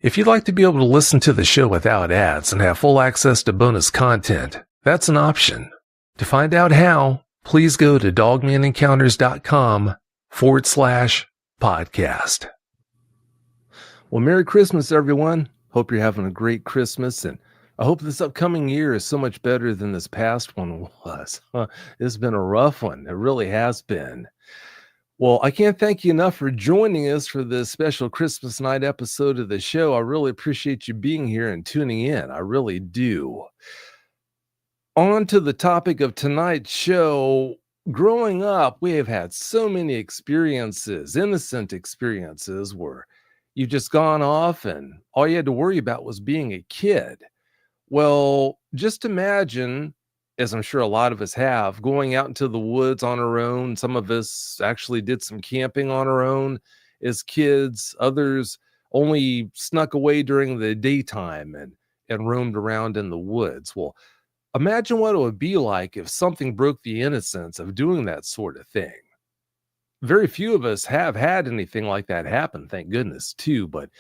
If you'd like to be able to listen to the show without ads and have full access to bonus content, that's an option. To find out how, please go to dogmanencounters.com/podcast. Well, Merry Christmas, everyone. Hope you're having a great Christmas, and I hope this upcoming year is so much better than this past one was. It's been a rough one. It really has been. Well, I can't thank you enough for joining us for this special Christmas night episode of the show. I really appreciate you being here and tuning in. I really do. On to the topic of tonight's show. Growing up, we have had so many experiences, innocent experiences, where you've just gone off and all you had to worry about was being a kid. Well, just imagine, as I'm sure a lot of us have, going out into the woods on our own. Some of us actually did some camping on our own as kids. Others only snuck away during the daytime and roamed around in the woods. Well, imagine what it would be like if something broke the innocence of doing that sort of thing. Very few of us have had anything like that happen, thank goodness, too. But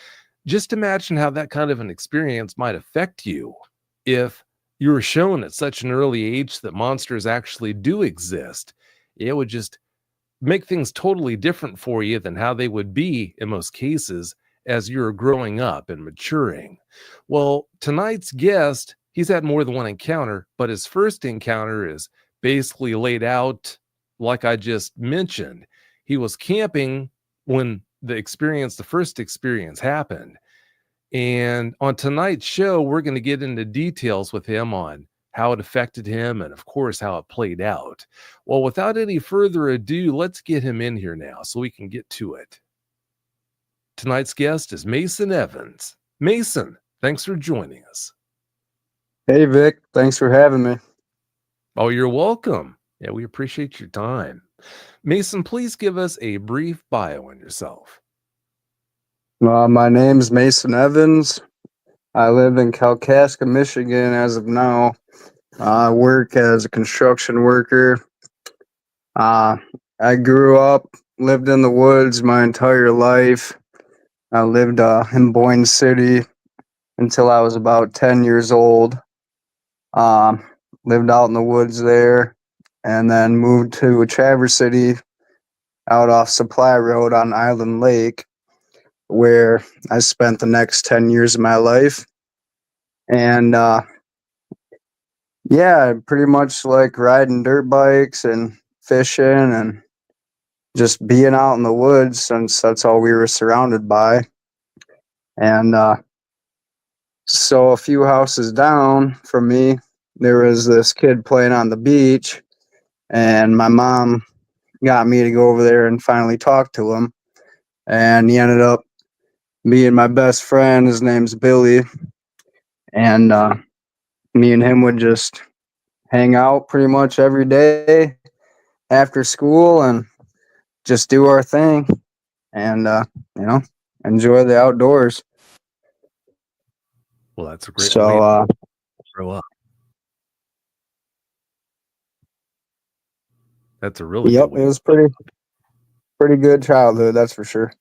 just imagine how that kind of an experience might affect you if you were shown at such an early age that monsters actually do exist. It would just make things totally different for you than how they would be in most cases as you're growing up and maturing. Well, tonight's guest, he's had more than one encounter, but his first encounter is basically laid out like I just mentioned. He was camping when the first experience happened. And on tonight's show, we're going to get into details with him on how it affected him and, of course, how it played out. Well, without any further ado, let's get him in here now so we can get to it. Tonight's guest is Mason Evans. Mason, thanks for joining us. Hey, Vic. Thanks for having me. Oh, you're welcome. Yeah, we appreciate your time. Mason, please give us a brief bio on yourself. My name's Mason Evans. I live in Kalkaska, Michigan as of now. I work as a construction worker. I grew up, lived in the woods my entire life. I lived in Boyne City until I was about 10 years old. Lived out in the woods there, and then moved to Traverse City out off Supply Road on Island Lake, where I spent the next 10 years of my life. And yeah, pretty much like riding dirt bikes and fishing and just being out in the woods, since that's all we were surrounded by. And so a few houses down from me, there was this kid playing on the beach, and my mom got me to go over there and finally talk to him. And he ended up being my best friend. His name's Billy. And me and him would just hang out pretty much every day after school and just do our thing and, enjoy the outdoors. Well, that's a great way to grow up. That's a really good way. It was pretty good childhood, that's for sure.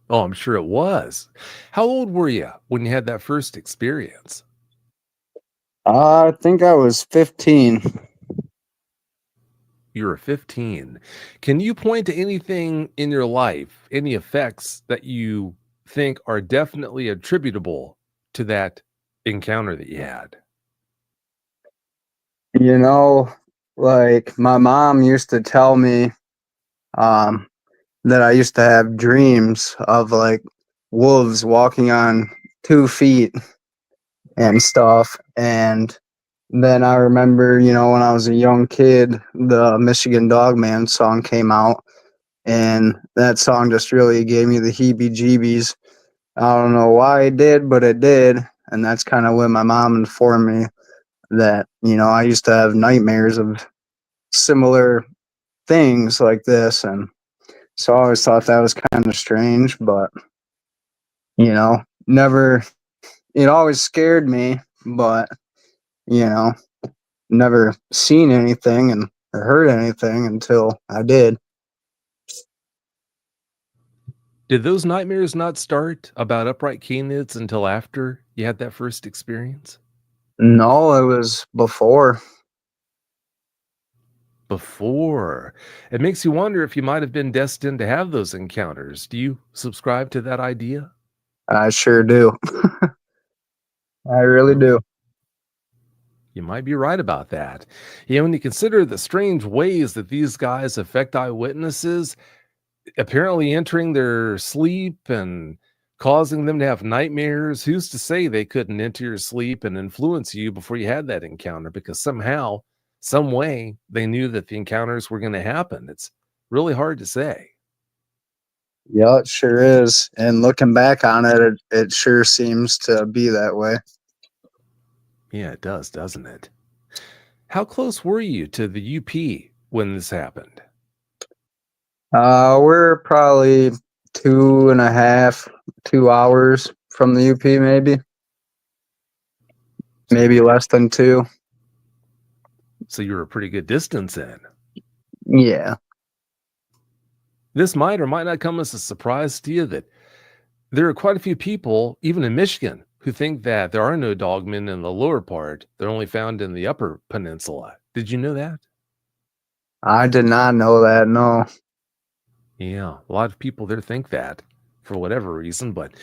Oh, I'm sure it was. How old were you when you had that first experience? I think I was 15. You were 15. Can you point to anything in your life, any effects that you think are definitely attributable to that encounter that you had? Like my mom used to tell me that I used to have dreams of like wolves walking on 2 feet and stuff. And then I remember, when I was a young kid, the Michigan Dogman song came out, and that song just really gave me the heebie-jeebies. I don't know why it did, but it did. And that's kind of when my mom informed me that, I used to have nightmares of similar things like this. And so I always thought that was kind of strange, but, never, it always scared me, but, never seen anything or heard anything until I did. Did those nightmares not start about upright canids until after you had that first experience? No, it was before. Before. It makes you wonder if you might have been destined to have those encounters. Do you subscribe to that idea? I sure do. I really Well, do. you might be right about that. When you consider the strange ways that these guys affect eyewitnesses, apparently entering their sleep and causing them to have nightmares, who's to say they couldn't enter your sleep and influence you before you had that encounter? Because somehow, some way, they knew that the encounters were going to happen. It's really hard to say. Yeah, it sure is. And looking back on it, it sure seems to be that way. Yeah, it does, doesn't it? How close were you to the UP when this happened? We're probably 2.5, 2 hours from the UP, maybe less than two. So you were a pretty good distance in. Yeah. This might or might not come as a surprise to you that there are quite a few people, even in Michigan, who think that there are no dogmen in the lower part. They're only found in the upper peninsula. Did you know that? I did not know that, no. Yeah, a lot of people there think that for whatever reason, but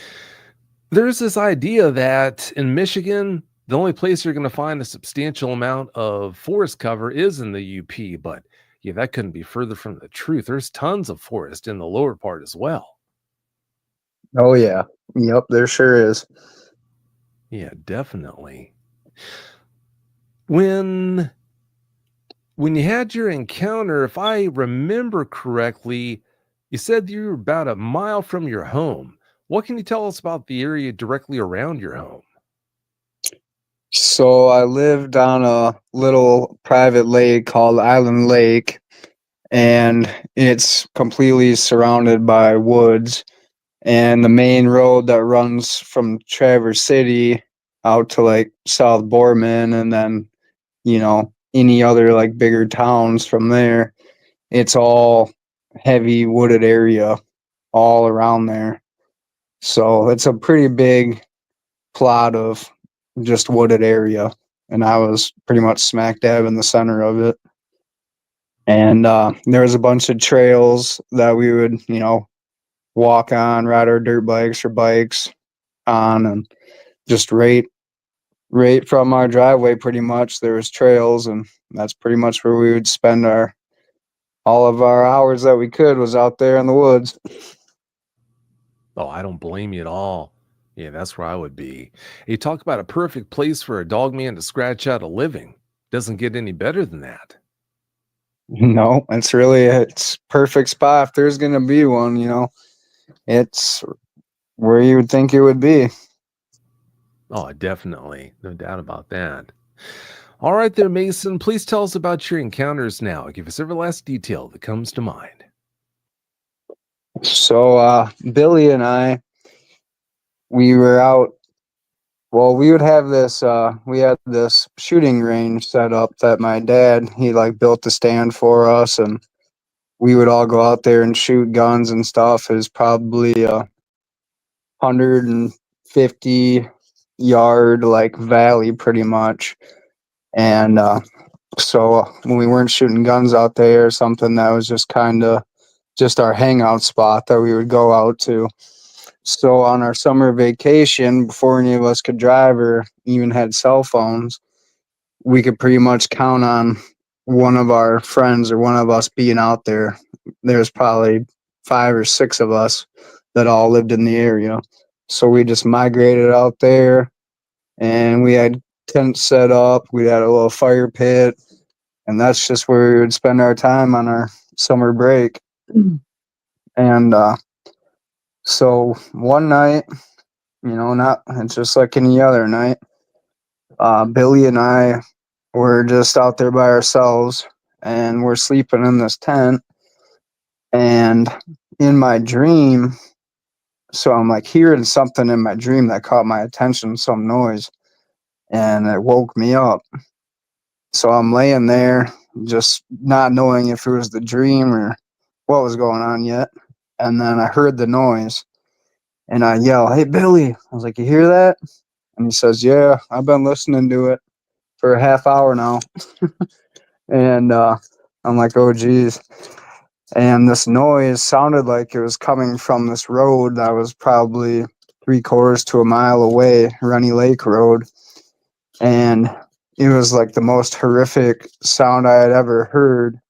there's this idea that in Michigan, the only place you're going to find a substantial amount of forest cover is in the UP, but yeah, that couldn't be further from the truth. There's tons of forest in the lower part as well. Oh, yeah. Yep, there sure is. Yeah, definitely. When when you had your encounter, if I remember correctly, you said you were about a mile from your home. What can you tell us about the area directly around your home? So I lived on a little private lake called Island Lake, and it's completely surrounded by woods. And the main road that runs from Traverse City out to like South Borman, and then any other like bigger towns from there, it's all heavy wooded area all around there. So it's a pretty big plot of just wooded area, and I was pretty much smack dab in the center of it. And there was a bunch of trails that we would walk on, ride our dirt bikes or bikes on, and just right from our driveway pretty much there was trails, and that's pretty much where we would spend our all of our hours that we could was out there in the woods. Oh, I don't blame you at all. Yeah, that's where I would be. You talk about a perfect place for a dog man to scratch out a living. Doesn't get any better than that. No, it's perfect spot if there's gonna be one. It's where you would think it would be. Oh, definitely. No doubt about that. All right, there, Mason. Please tell us about your encounters now. Give us every last detail that comes to mind. So Billy and I, we were out. Well, we would have this. We had this shooting range set up that my dad he like built the stand for us, and we would all go out there and shoot guns and stuff. It was probably a 150-yard like valley, pretty much. And so when we weren't shooting guns out there or something, that was just kind of just our hangout spot that we would go out to. So on our summer vacation, before any of us could drive or even had cell phones, we could pretty much count on one of our friends or one of us being out there. There's probably 5 or 6 of us that all lived in the area. So we just migrated out there, and we had tents set up. We had a little fire pit, and that's just where we would spend our time on our summer break. And so one night, not it's just like any other night. Billy and I were just out there by ourselves, and we're sleeping in this tent. And in my dream, so I'm like hearing something in my dream that caught my attention, some noise, and it woke me up. So I'm laying there, just not knowing if it was the dream or what was going on yet. And then I heard the noise and I yell, "Hey, Billy." I was like, "You hear that?" And he says, "Yeah, I've been listening to it for a half hour now." And I'm like, "Oh, geez." And this noise sounded like it was coming from this road that was probably 3/4 to a mile away, Runny Lake Road. And it was like the most horrific sound I had ever heard,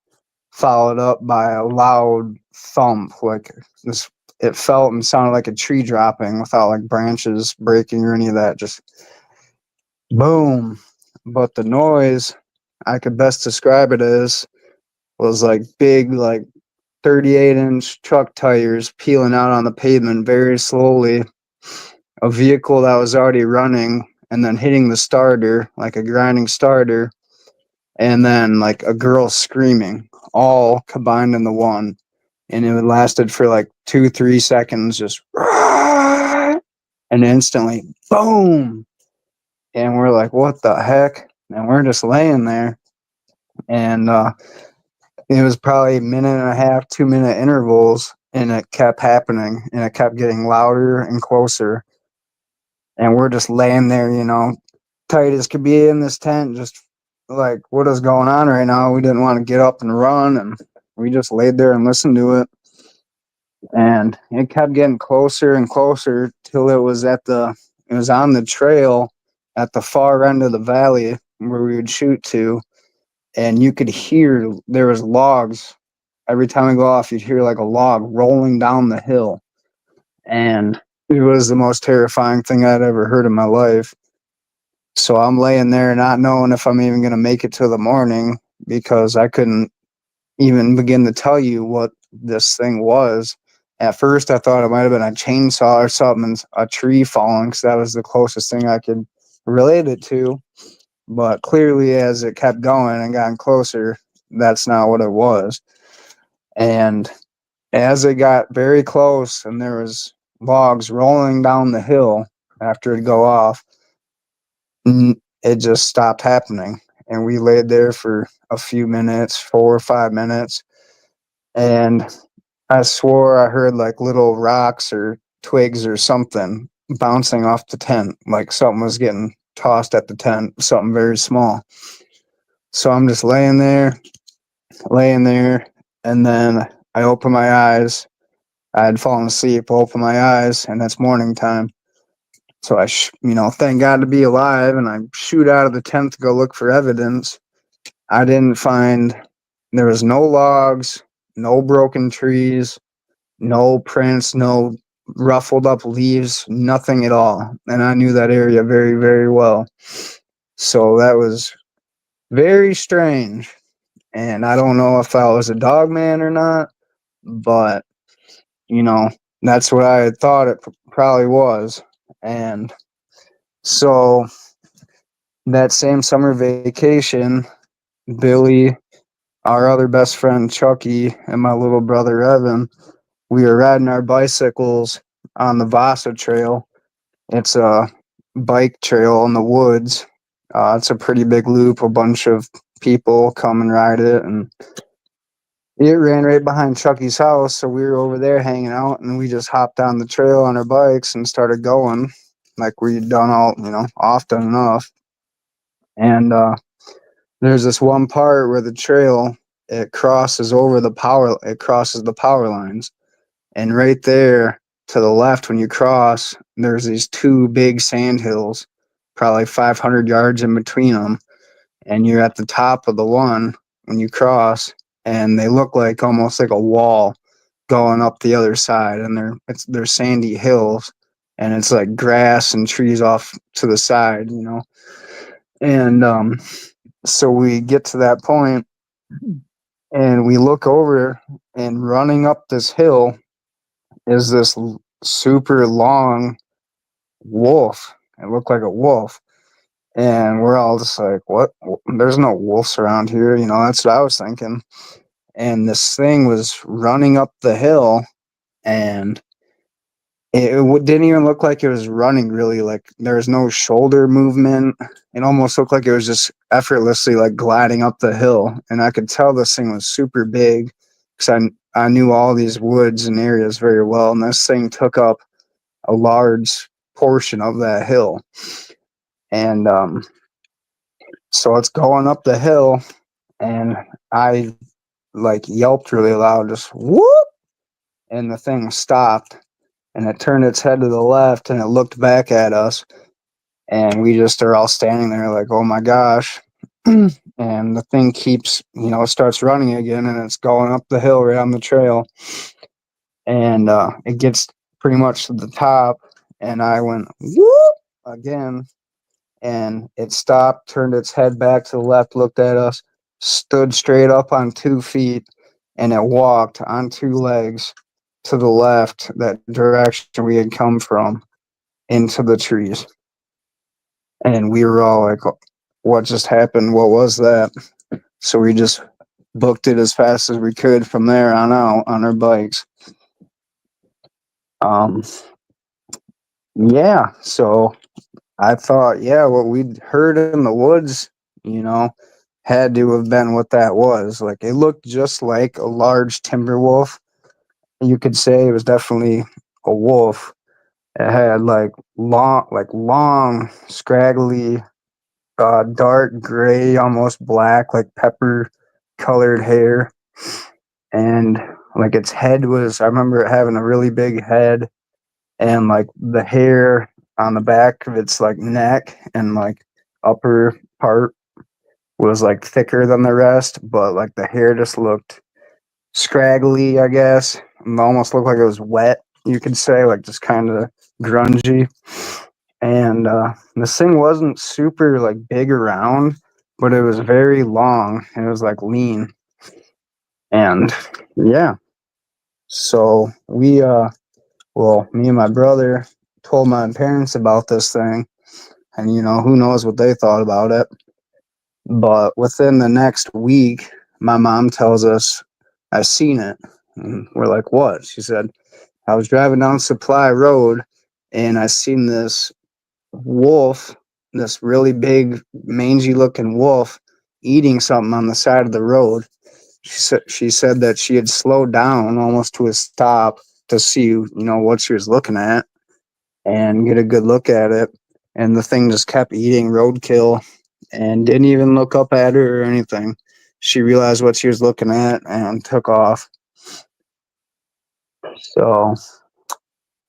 followed up by a loud thump. Like this, it felt and sounded like a tree dropping without like branches breaking or any of that. Just boom. But the noise, I could best describe it as, was like big, like 38-inch truck tires peeling out on the pavement very slowly, a vehicle that was already running and then hitting the starter like a grinding starter, and then like a girl screaming, all combined into one. And it lasted for like 2-3 seconds, just and instantly boom. And we're like, what the heck? And we're just laying there. And it was probably a minute and a half, 2 minute intervals, and it kept happening and it kept getting louder and closer. And we're just laying there, tight as could be in this tent, just like, what is going on right now? We didn't want to get up and run, and we just laid there and listened to it. And it kept getting closer and closer till it was on the trail at the far end of the valley where we would shoot to. And you could hear there was logs. Every time we go off, you'd hear like a log rolling down the hill. And it was the most terrifying thing I'd ever heard in my life. So I'm laying there not knowing if I'm even going to make it till the morning, because I couldn't even begin to tell you what this thing was. At first, I thought it might have been a chainsaw or something, a tree falling, because that was the closest thing I could relate it to. But clearly, as it kept going and gotten closer, that's not what it was. And as it got very close and there was logs rolling down the hill after it'd go off, it just stopped happening. And we laid there for a few minutes, 4 or 5 minutes. And I swore I heard like little rocks or twigs or something bouncing off the tent, like something was getting tossed at the tent, something very small. So I'm just laying there, and then I open my eyes. I had fallen asleep, open my eyes, and it's morning time. So thank God to be alive, and I shoot out of the tent to go look for evidence. I didn't find, there was no logs, no broken trees, no prints, no ruffled up leaves, nothing at all. And I knew that area very, very well. So that was very strange. And I don't know if I was a dog man or not, but, that's what I had thought it probably was. And so that same summer vacation, Billy, our other best friend Chucky, and my little brother Evan, we were riding our bicycles on the Vasa Trail. It's a bike trail in the woods. It's a pretty big loop. A bunch of people come and ride it, and it ran right behind Chucky's house. So we were over there hanging out, and we just hopped on the trail on our bikes and started going like we'd done all, often enough. And there's this one part where the trail, it crosses the power lines. And right there to the left, when you cross, there's these two big sand hills, probably 500 yards in between them. And you're at the top of the one when you cross, and they look like almost like a wall going up the other side. And they're sandy hills, and it's like grass and trees off to the side, And so we get to that point, and we look over, and running up this hill is this super long wolf. It looked like a wolf. And we're all just like, what? There's no wolves around here. That's what I was thinking. And this thing was running up the hill, and it didn't even look like it was running really. Like there was no shoulder movement. It almost looked like it was just effortlessly like gliding up the hill. And I could tell this thing was super big. because I knew all these woods and areas very well, and this thing took up a large portion of that hill. And so it's going up the hill, and I like yelped really loud, just whoop, and the thing stopped, and it turned its head to the left, and it looked back at us, and we just are all standing there like, oh my gosh. And the thing keeps, starts running again, and it's going up the hill right on the trail, and it gets pretty much to the top, and I went whoop again, and it stopped, turned its head back to the left, looked at us, stood straight up on 2 feet, and it walked on 2 legs to the left, that direction we had come from, into the trees. And we were all like, what just happened? What was that? So we just booked it as fast as we could from there on out on our bikes. Um, yeah, so I thought, yeah, what we'd heard in the woods, you know, had to have been what that was. Like it looked just like a large timber wolf. You could say it was definitely a wolf. It had long, scraggly, dark gray, almost black, like pepper colored hair. And like its head was, I remember it having a really big head, and like the hair on the back of its like neck and like upper part was like thicker than the rest, but like the hair just looked scraggly, I guess. It almost looked like it was wet, you could say, like just kind of grungy. And this thing wasn't super like big around, but it was very long. It was like lean. And yeah, so me and my brother told my parents about this thing, and who knows what they thought about it. But within the next week, my mom tells us, I seen it. And we're like, what? She said, I was driving down Supply Road, and I seen this wolf, this really big, mangy looking wolf, eating something on the side of the road. She said that she had slowed down almost to a stop to see, what she was looking at and get a good look at it. And the thing just kept eating roadkill and didn't even look up at her or anything. She realized what she was looking at and took off. So,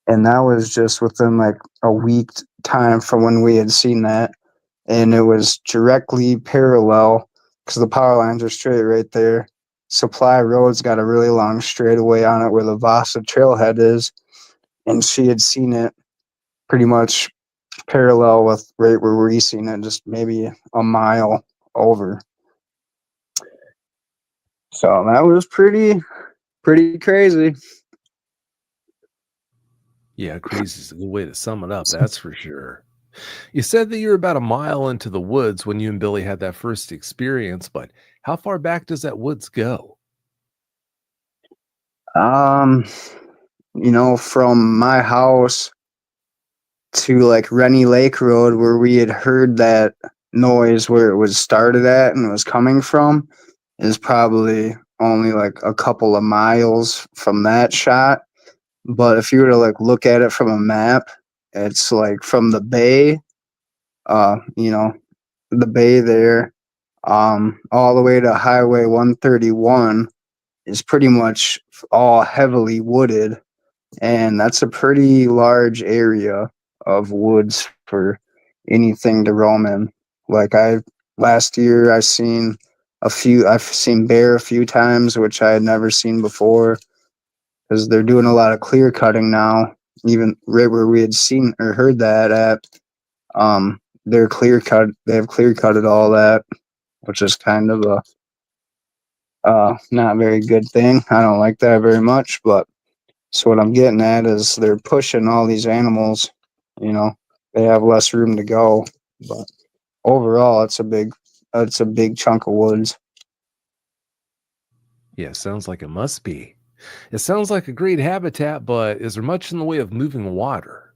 and that was just within like a week time from when we had seen that. And it was directly parallel because the power lines are straight right there. Supply Road's got a really long straightaway on it where the Vasa trailhead is. And she had seen it pretty much parallel with right where we seen it, just maybe a mile over. So that was pretty crazy. Yeah, crazy is a good way to sum it up, that's for sure. You said that you were about a mile into the woods when you and Billy had that first experience, but how far back does that woods go? Um, from my house to like Rennie Lake Road where we had heard that noise where it was started at and it was coming from is probably only like a couple of miles from that shot. But if you were to like look at it from a map, it's like from the bay, uh, you know, the bay there, all the way to Highway 131 is pretty much all heavily wooded, and that's a pretty large area of woods for anything to roam in. Like last year I've seen bear a few times, which I had never seen before because they're doing a lot of clear cutting now. Even right where we had seen or heard that at, they have clear cutted all that, which is kind of a not very good thing. I don't like that very much, but so what I'm getting at is they're pushing all these animals, you know, they have less room to go, but overall it's a big chunk of woods. Yeah, sounds like it must be. It sounds like a great habitat, but is there much in the way of moving water?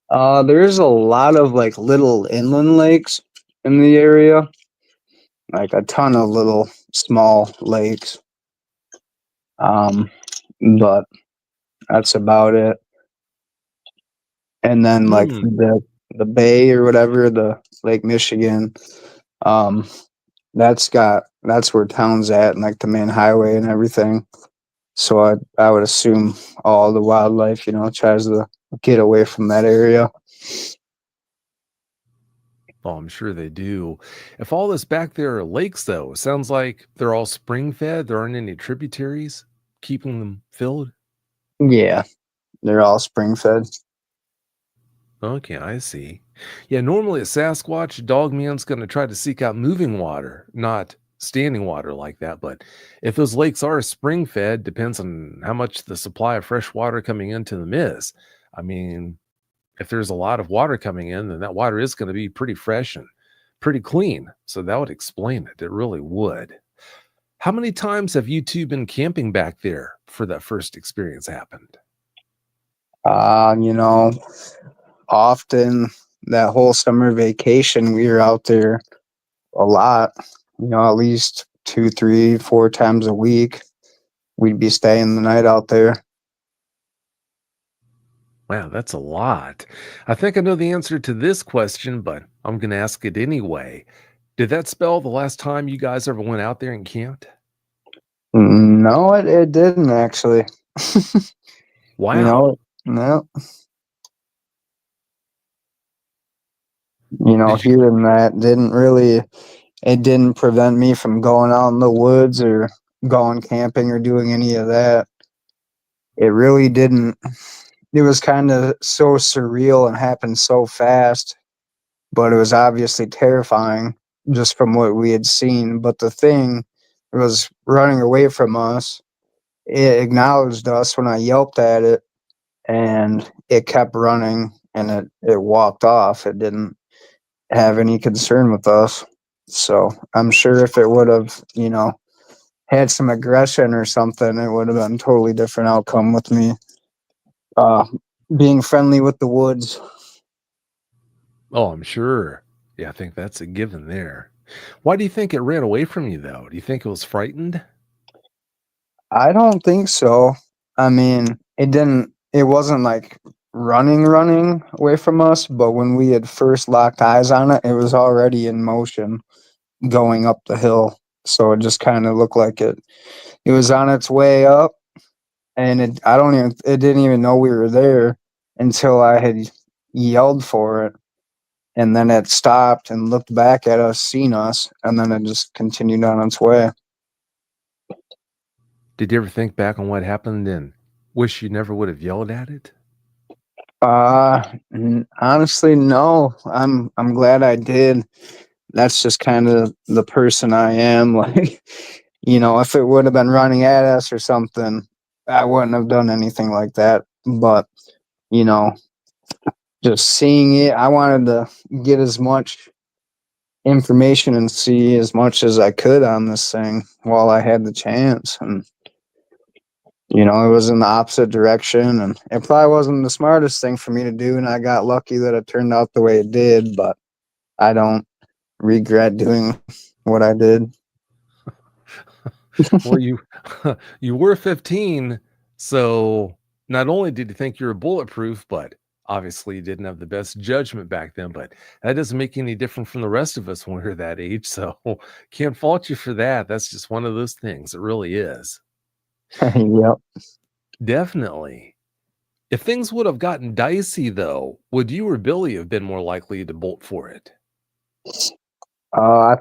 There's a lot of like little inland lakes in the area, like a ton of little small lakes. Um, but that's about it. And then like Hmm. the bay or whatever, the Lake Michigan, um, that's where town's at and like the main highway and everything. So I would assume all the wildlife, tries to get away from that area. Oh, I'm sure they do. If all this back there are lakes, though, sounds like they're all spring fed. There aren't any tributaries keeping them filled. Yeah, they're all spring fed. Okay, I see. Yeah, normally a Sasquatch dogman's going to try to seek out moving water, not standing water like that. But if those lakes are spring fed, depends on how much the supply of fresh water coming into them is. I mean, if there's a lot of water coming in, then that water is going to be pretty fresh and pretty clean. So that would explain it. It really would. How many times have you two been camping back there for that first experience happened? You know, often that whole summer vacation, we were out there a lot, at least two, three, four times a week. We'd be staying the night out there. Wow, that's a lot. I think I know the answer to this question, but I'm going to ask it anyway. Did that spell the last time you guys ever went out there and camped? No, it didn't actually. you Wow. know, no, Did you? hearing that it didn't prevent me from going out in the woods or going camping or doing any of that. It really didn't. It was kind of so surreal and happened so fast, but it was obviously terrifying just from what we had seen. But the thing was running away from us. It acknowledged us when I yelped at it, and it kept running and it walked off. It didn't have any concern with us. So I'm sure if it would have, had some aggression or something, it would have been a totally different outcome with me uh, being friendly with the woods. Oh, I'm sure. Yeah, I think that's a given there. Why do you think it ran away from you, though? Do you think it was frightened? I don't think so. I mean, it wasn't like running away from us, but when we had first locked eyes on it, it was already in motion going up the hill. So it just kind of looked like it was on its way up, and it didn't even know we were there until I had yelled for it, and then it stopped and looked back at us, seen us, and then it just continued on its way. Did you ever think back on what happened and wish you never would have yelled at it? Honestly, no. I'm glad I did. That's just kind of the person I am. Like, if it would have been running at us or something, I wouldn't have done anything like that. But, you know, just seeing it, I wanted to get as much information and see as much as I could on this thing while I had the chance. And, it was in the opposite direction, and it probably wasn't the smartest thing for me to do. And I got lucky that it turned out the way it did, but I don't regret doing what I did. Well, you you were 15, so not only did you think you were bulletproof, but obviously you didn't have the best judgment back then, but that doesn't make any different from the rest of us when we're that age. So can't fault you for that. That's just one of those things. It really is. Yep. Definitely. If things would have gotten dicey though, would you or Billy have been more likely to bolt for it? I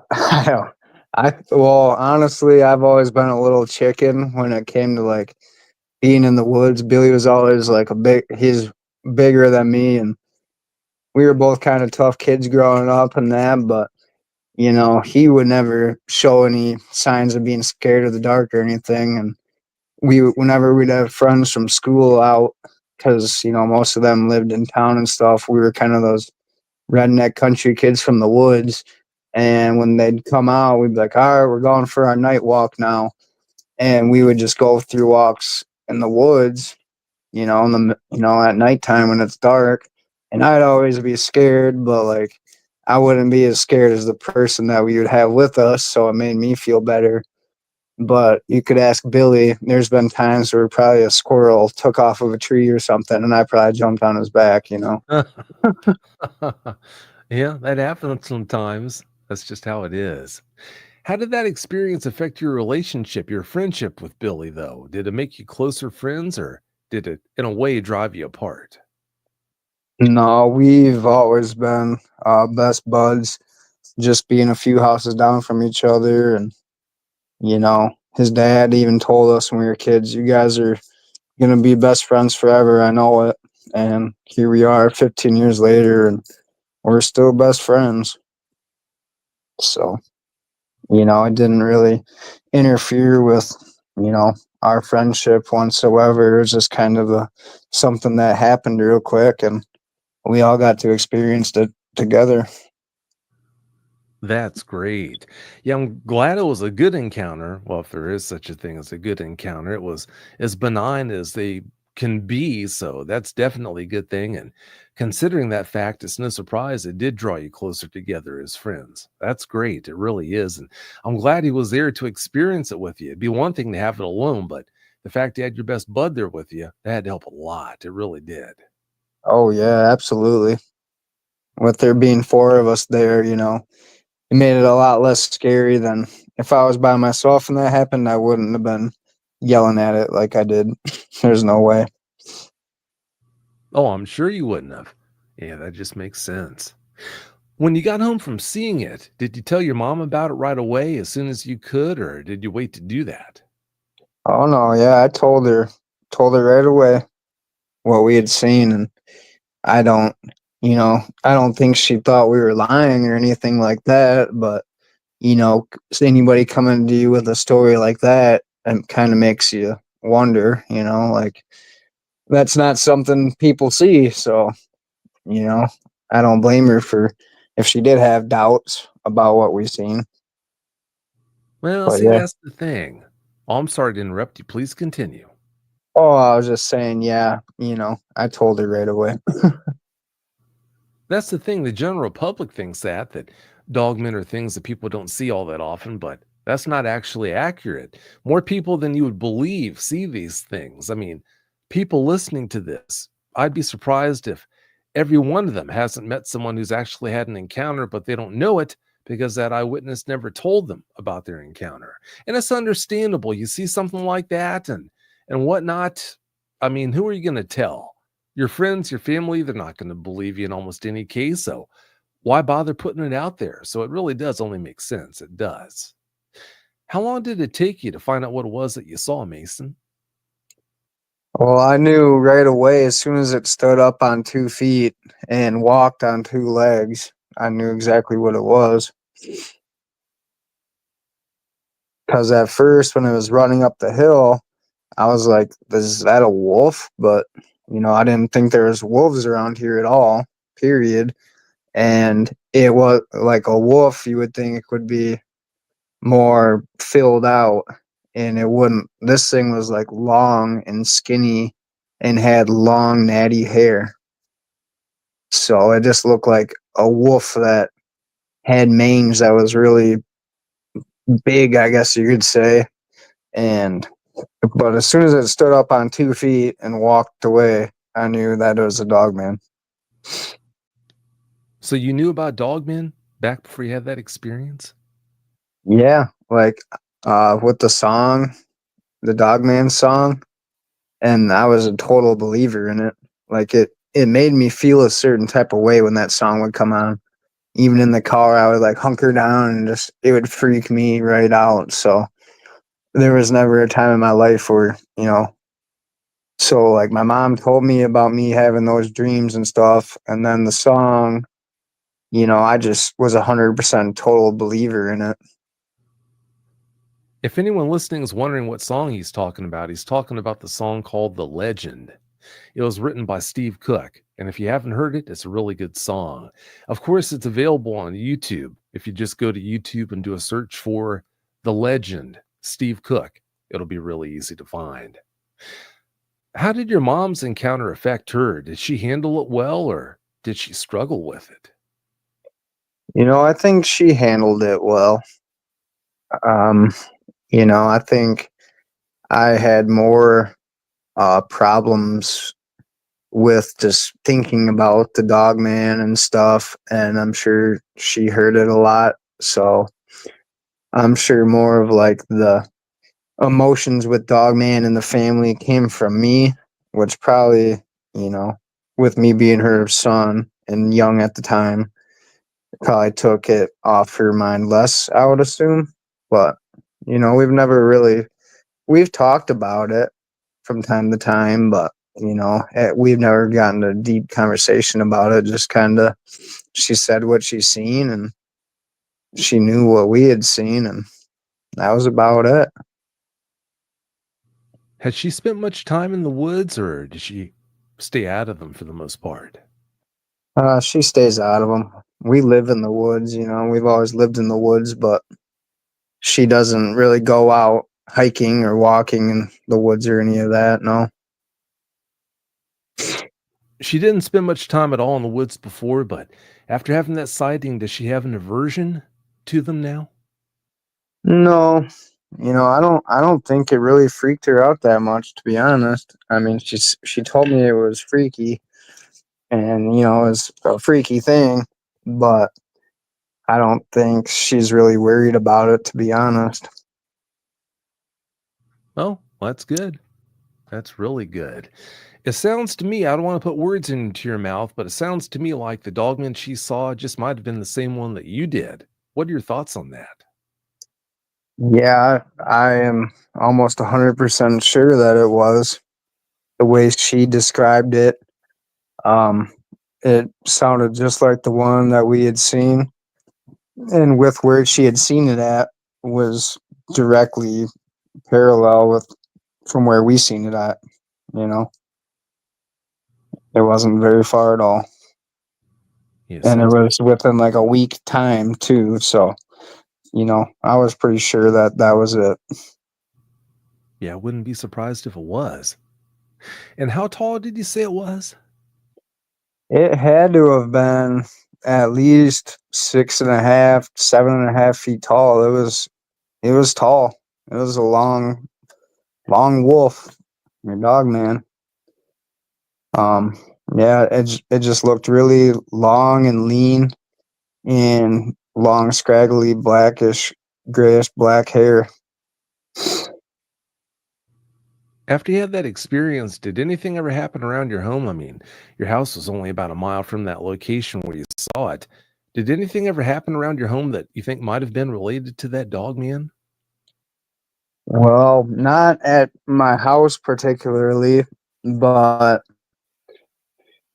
don't. Well, honestly, I've always been a little chicken when it came to like being in the woods. Billy was always like he's bigger than me, and we were both kind of tough kids growing up and that, but he would never show any signs of being scared of the dark or anything. And whenever we'd have friends from school out, because most of them lived in town and stuff, we were kind of those redneck country kids from the woods. And when they'd come out, we'd be like, all right, we're going for our night walk now. And we would just go through walks in the woods, at nighttime when it's dark. And I'd always be scared, but like I wouldn't be as scared as the person that we would have with us. So it made me feel better. But you could ask Billy. There's been times where probably a squirrel took off of a tree or something, and I probably jumped on his back. Yeah, that happens sometimes. That's just how it is. How did that experience affect your relationship, your friendship with Billy, though? Did it make you closer friends or did it, in a way, drive you apart? No, we've always been best buds, just being a few houses down from each other. And, his dad even told us when we were kids, you guys are going to be best friends forever. I know it. And here we are 15 years later, and we're still best friends. So, it didn't really interfere with, you know, our friendship whatsoever. It was just kind of something that happened real quick, and we all got to experience it together. That's great. Yeah, I'm glad it was a good encounter. Well, if there is such a thing as a good encounter, it was as benign as they can be. So that's definitely a good thing. And considering that fact, it's no surprise it did draw you closer together as friends. That's great. It really is. And I'm glad he was there to experience it with you. It'd be one thing to have it alone, but the fact you had your best bud there with you, that had to help a lot. It really did. Oh yeah, absolutely. With there being four of us there, it made it a lot less scary than if I was by myself and that happened. I wouldn't have been yelling at it like I did. There's no way. Oh, I'm sure you wouldn't have. Yeah, that just makes sense. When you got home from seeing it, did you tell your mom about it right away as soon as you could, or did you wait to do that? Oh no, yeah, I told her right away what we had seen, and I don't, I don't think she thought we were lying or anything like that. But anybody coming to you with a story like that, it kind of makes you wonder. Like that's not something people see. So you know, I don't blame her for if she did have doubts about what we've seen. Well, But see, yeah. that's the thing. Oh, I'm sorry to interrupt you. Please continue. Oh, I was just saying, yeah, I told her right away. That's the thing. The general public thinks that dogmen are things that people don't see all that often, but that's not actually accurate. More people than you would believe see these things. I mean, people listening to this, I'd be surprised if every one of them hasn't met someone who's actually had an encounter, but they don't know it because that eyewitness never told them about their encounter. And it's understandable. You see something like that and whatnot. I mean, who are you going to tell? Your friends, your family, they're not going to believe you in almost any case. So why bother putting it out there? So it really does only make sense. It does. How long did it take you to find out what it was that you saw, Mason? Well, I knew right away as soon as it stood up on 2 feet and walked on two legs. I knew exactly what it was. Because at first, when it was running up the hill, I was like, "Is that a wolf?" But I didn't think there was wolves around here at all. Period. And it was like a wolf. You would think it would be more filled out, and it wouldn't. This thing was like long and skinny and had long natty hair, so it just looked like a wolf that had mange that was really big, I guess you could say. And but as soon as it stood up on 2 feet and walked away, I knew that it was a dog man. So you knew about dogmen back before you had that experience? Yeah, like with the song, the Dogman song, and I was a total believer in it. Like it made me feel a certain type of way when that song would come on. Even in the car, I would like hunker down and just it would freak me right out. So there was never a time in my life where So like my mom told me about me having those dreams and stuff, and then the song, I just was 100% total believer in it. If anyone listening is wondering what song he's talking about the song called The Legend. It was written by Steve Cook. And if you haven't heard it, it's a really good song. Of course, it's available on YouTube. If you just go to YouTube and do a search for The Legend, Steve Cook, it'll be really easy to find. How did your mom's encounter affect her? Did she handle it well or did she struggle with it? I think she handled it well. Um, I think I had more problems with just thinking about the dog man and stuff, and I'm sure she heard it a lot. So I'm sure more of like the emotions with dog man and the family came from me, which probably, you know, with me being her son and young at the time, probably took it off her mind less, I would assume. But, we've talked about it from time to time, but, we've never gotten a deep conversation about it. Just kind of, she said what she's seen and she knew what we had seen, and that was about it. Had she spent much time in the woods, or did she stay out of them for the most part? She stays out of them. We live in the woods, we've always lived in the woods, but she doesn't really go out hiking or walking in the woods or any of that. No. She didn't spend much time at all in the woods before, but after having that sighting, does she have an aversion to them now? No. I don't think it really freaked her out that much, to be honest. I mean, she told me it was freaky and, it's a freaky thing, but I don't think she's really worried about it, to be honest. Oh, that's good. That's really good. It sounds to me, I don't want to put words into your mouth, but it sounds to me like the dogman she saw just might have been the same one that you did. What are your thoughts on that? Yeah, I am almost 100% sure that it was the way she described it. Um, it sounded just like the one that we had seen, and with where she had seen it at was directly parallel with from where we seen it at. You know, it wasn't very far at all, Yeah, and it sounds was within like a week time too. So, I was pretty sure that that was it. yeah, I wouldn't be surprised if it was. And how tall did you say it was? It had to have been at least 6.5, 7.5 feet tall. It was tall. It was a long wolf, your dog man. Um, yeah, it just looked really long and lean and long, scraggly, blackish, grayish black hair. After you had that experience, did anything ever happen around your home? I mean, your house was only about a mile from that location where you saw it. Did anything ever happen around your home that you think might have been related to that dog man? Well, not at my house particularly, but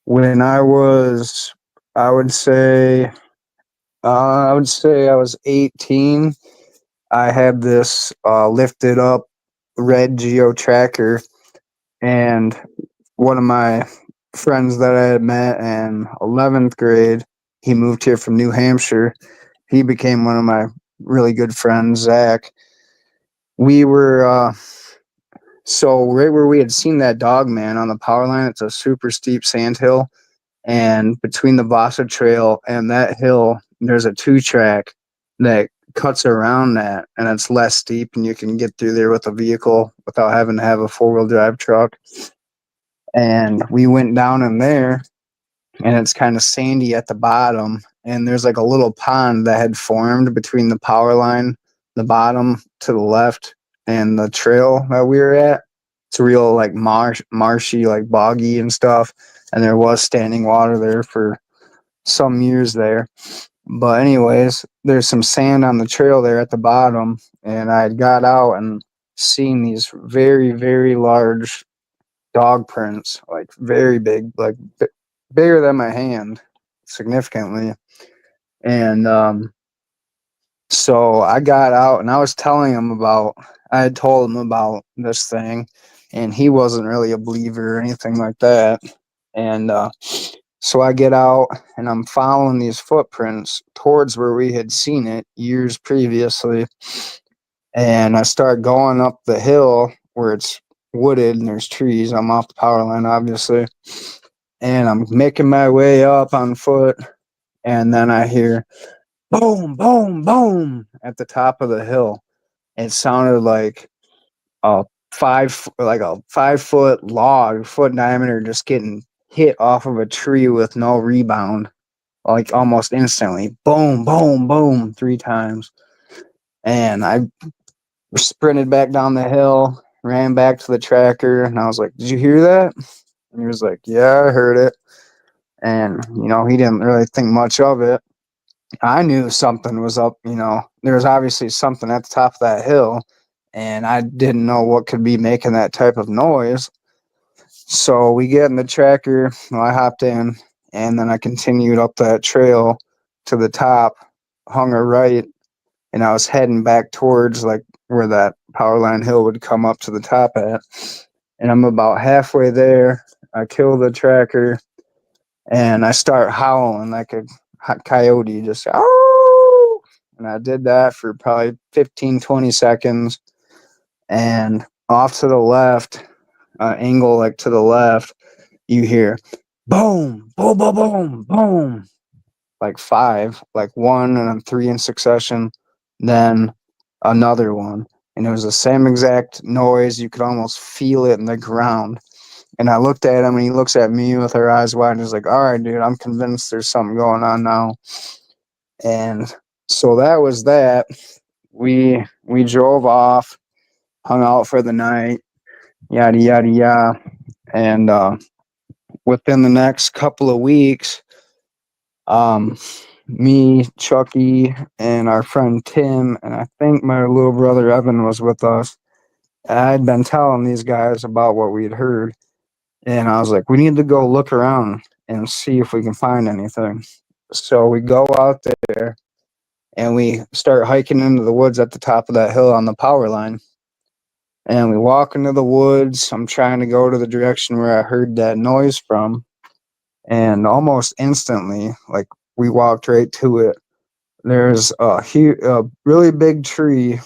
when I would say, I was 18. I had this lifted up red Geo tracker, and one of my friends that I had met in 11th grade, he moved here from New Hampshire. He became one of my really good friends, Zach. We were so right where we had seen that dog man on the power line. It's a super steep sand hill, and between the Vasa Trail and that hill, there's a 2 track that cuts around that, and it's less steep, and you can get through there with a vehicle without having to have a 4-wheel drive truck. And we went down in there, and it's kind of sandy at the bottom, and there's like a little pond that had formed between the power line, the bottom to the left, and the trail that we were at. It's real like marshy, like boggy and stuff, and there was standing water there for some years there. But anyways, there's some sand on the trail there at the bottom, and I had got out and seen these very, very large dog prints, like very big, like bigger than my hand, significantly. And so I got out and I was telling him about, I had told him about this thing, and he wasn't really a believer or anything like that. And so I get out and I'm following these footprints towards where we had seen it years previously. And I start going up the hill where it's wooded and there's trees. I'm off the power line, obviously. And I'm making my way up on foot. And then I hear boom, boom, boom at the top of the hill. It sounded like a 5 foot log, foot diameter, just getting hit off of a tree with no rebound, like almost instantly. Boom, boom, boom, 3 times. And I sprinted back down the hill, ran back to the tracker, and I was like, "Did you hear that?" And he was like, "Yeah, I heard it." And, he didn't really think much of it. I knew something was up, there was obviously something at the top of that hill, and I didn't know what could be making that type of noise. So we get in the tracker, I hopped in, and then I continued up that trail to the top, hung a right, and I was heading back towards like where that power line hill would come up to the top at. And I'm about halfway there. I kill the tracker and I start howling like a coyote, just oh. And I did that for probably 15, 20 seconds. And off to the left, angle like to the left, you hear boom, boom, boom, boom, boom, like 5, like 1 and then 3 in succession, then another one. And it was the same exact noise. You could almost feel it in the ground. And I looked at him and he looks at me with our eyes wide and he's like, "All right, dude, I'm convinced there's something going on now." And so that was that. We drove off, hung out for the night, yada yada yada. And within the next couple of weeks, um, me, Chucky, and our friend Tim, and I think my little brother Evan was with us. I'd been telling these guys about what we'd heard, and I was like, "We need to go look around and see if we can find anything." So we go out there and we start hiking into the woods at the top of that hill on the power line. And we walk into the woods. I'm trying to go to the direction where I heard that noise from. And almost instantly, like we walked right to it, there's a really big tree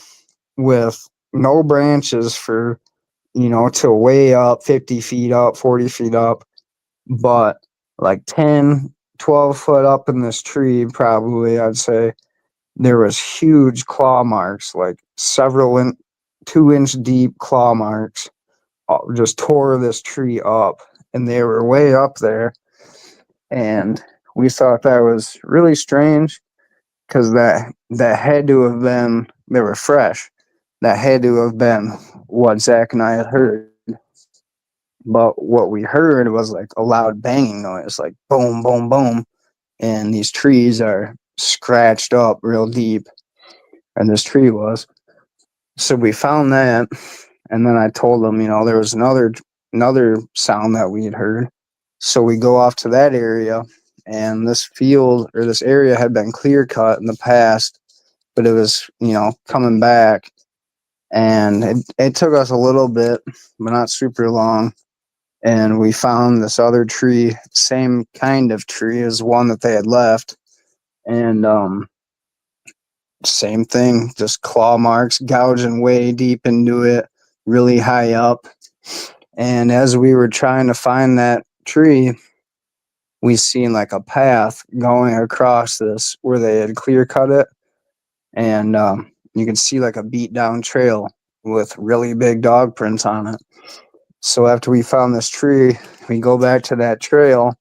with no branches for, till way up, 50 feet up, 40 feet up, but like 10, 12 foot up in this tree, probably, I'd say, there was huge claw marks, like 2-inch deep claw marks, just tore this tree up, and they were way up there. And we thought that was really strange because that had to have been, they were fresh. That had to have been what Zach and I had heard. But what we heard was like a loud banging noise, like boom, boom, boom. And these trees are scratched up real deep. And this tree was. So we found that. And then I told them, there was another sound that we had heard. So we go off to that area. And this field or this area had been clear cut in the past, but it was, coming back. And it took us a little bit, but not super long. And we found this other tree, same kind of tree as one that they had left. And same thing, just claw marks gouging way deep into it, really high up. And as we were trying to find that tree, we seen like a path going across this where they had clear cut it. And you can see like a beat down trail with really big dog prints on it. So after we found this tree, we go back to that trail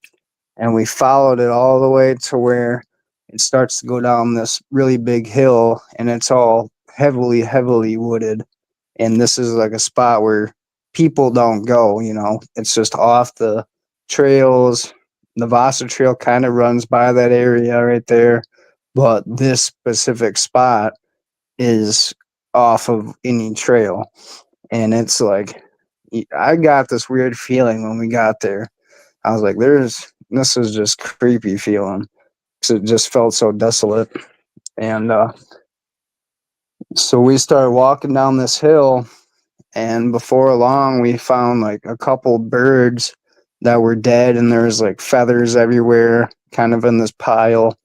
and we followed it all the way to where it starts to go down this really big hill, and it's all heavily, heavily wooded. And this is like a spot where people don't go, it's just off the trails. The Vasa Trail kind of runs by that area right there, but this specific spot is off of any trail. And it's like, I got this weird feeling when we got there. I was like, this is just creepy feeling. 'Cause it just felt so desolate. And so we started walking down this hill, and before long, we found like a couple birds that were dead, and there was like feathers everywhere, kind of in this pile.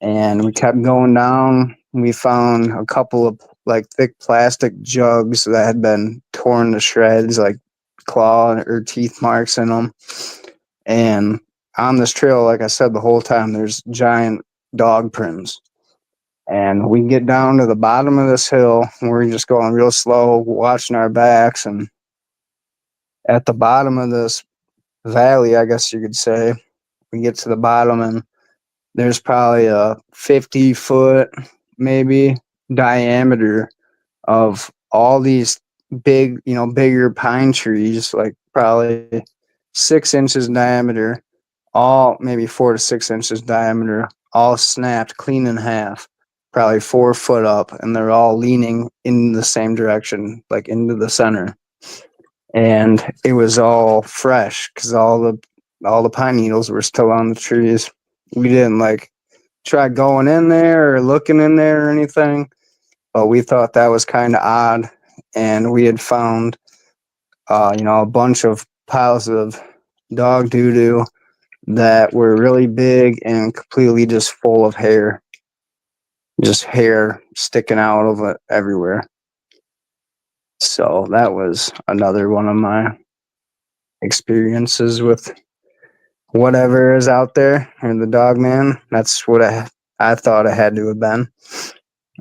And we kept going down. We found a couple of like thick plastic jugs that had been torn to shreds, like claw or teeth marks in them. And on this trail, like I said the whole time, there's giant dog prints. And we get down to the bottom of this hill. And we're just going real slow, watching our backs. And at the bottom of this valley, I guess you could say, we get to the bottom, and there's probably a 50-foot, maybe, diameter of all these big, bigger pine trees, like probably 6 inches diameter, all maybe 4 to 6 inches diameter, all snapped clean in half, probably 4 foot up, and they're all leaning in the same direction, like into the center. And it was all fresh because all the pine needles were still on the trees. We didn't like try going in there or looking in there or anything, but we thought that was kind of odd. And we had found, a bunch of piles of dog doo doo that were really big and completely just full of hair, just hair sticking out of it everywhere. So that was another one of my experiences with whatever is out there in the Dogman. That's what I thought it had to have been.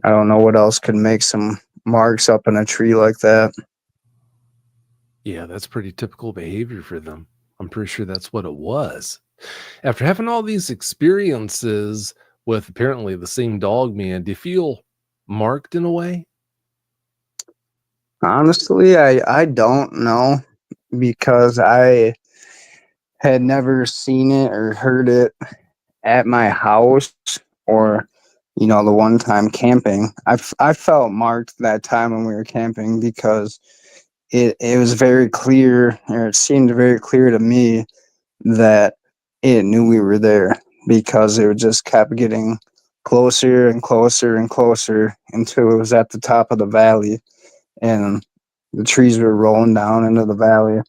I don't know what else could make some marks up in a tree like that. Yeah, that's pretty typical behavior for them. I'm pretty sure that's what it was. After having all these experiences with apparently the same dog man, do you feel marked in a way? Honestly, I don't know because I had never seen it or heard it at my house or the one time camping. I felt marked that time when we were camping because it was very clear, or it seemed very clear to me that it knew we were there because it just kept getting closer and closer and closer until it was at the top of the valley, and the trees were rolling down into the valley,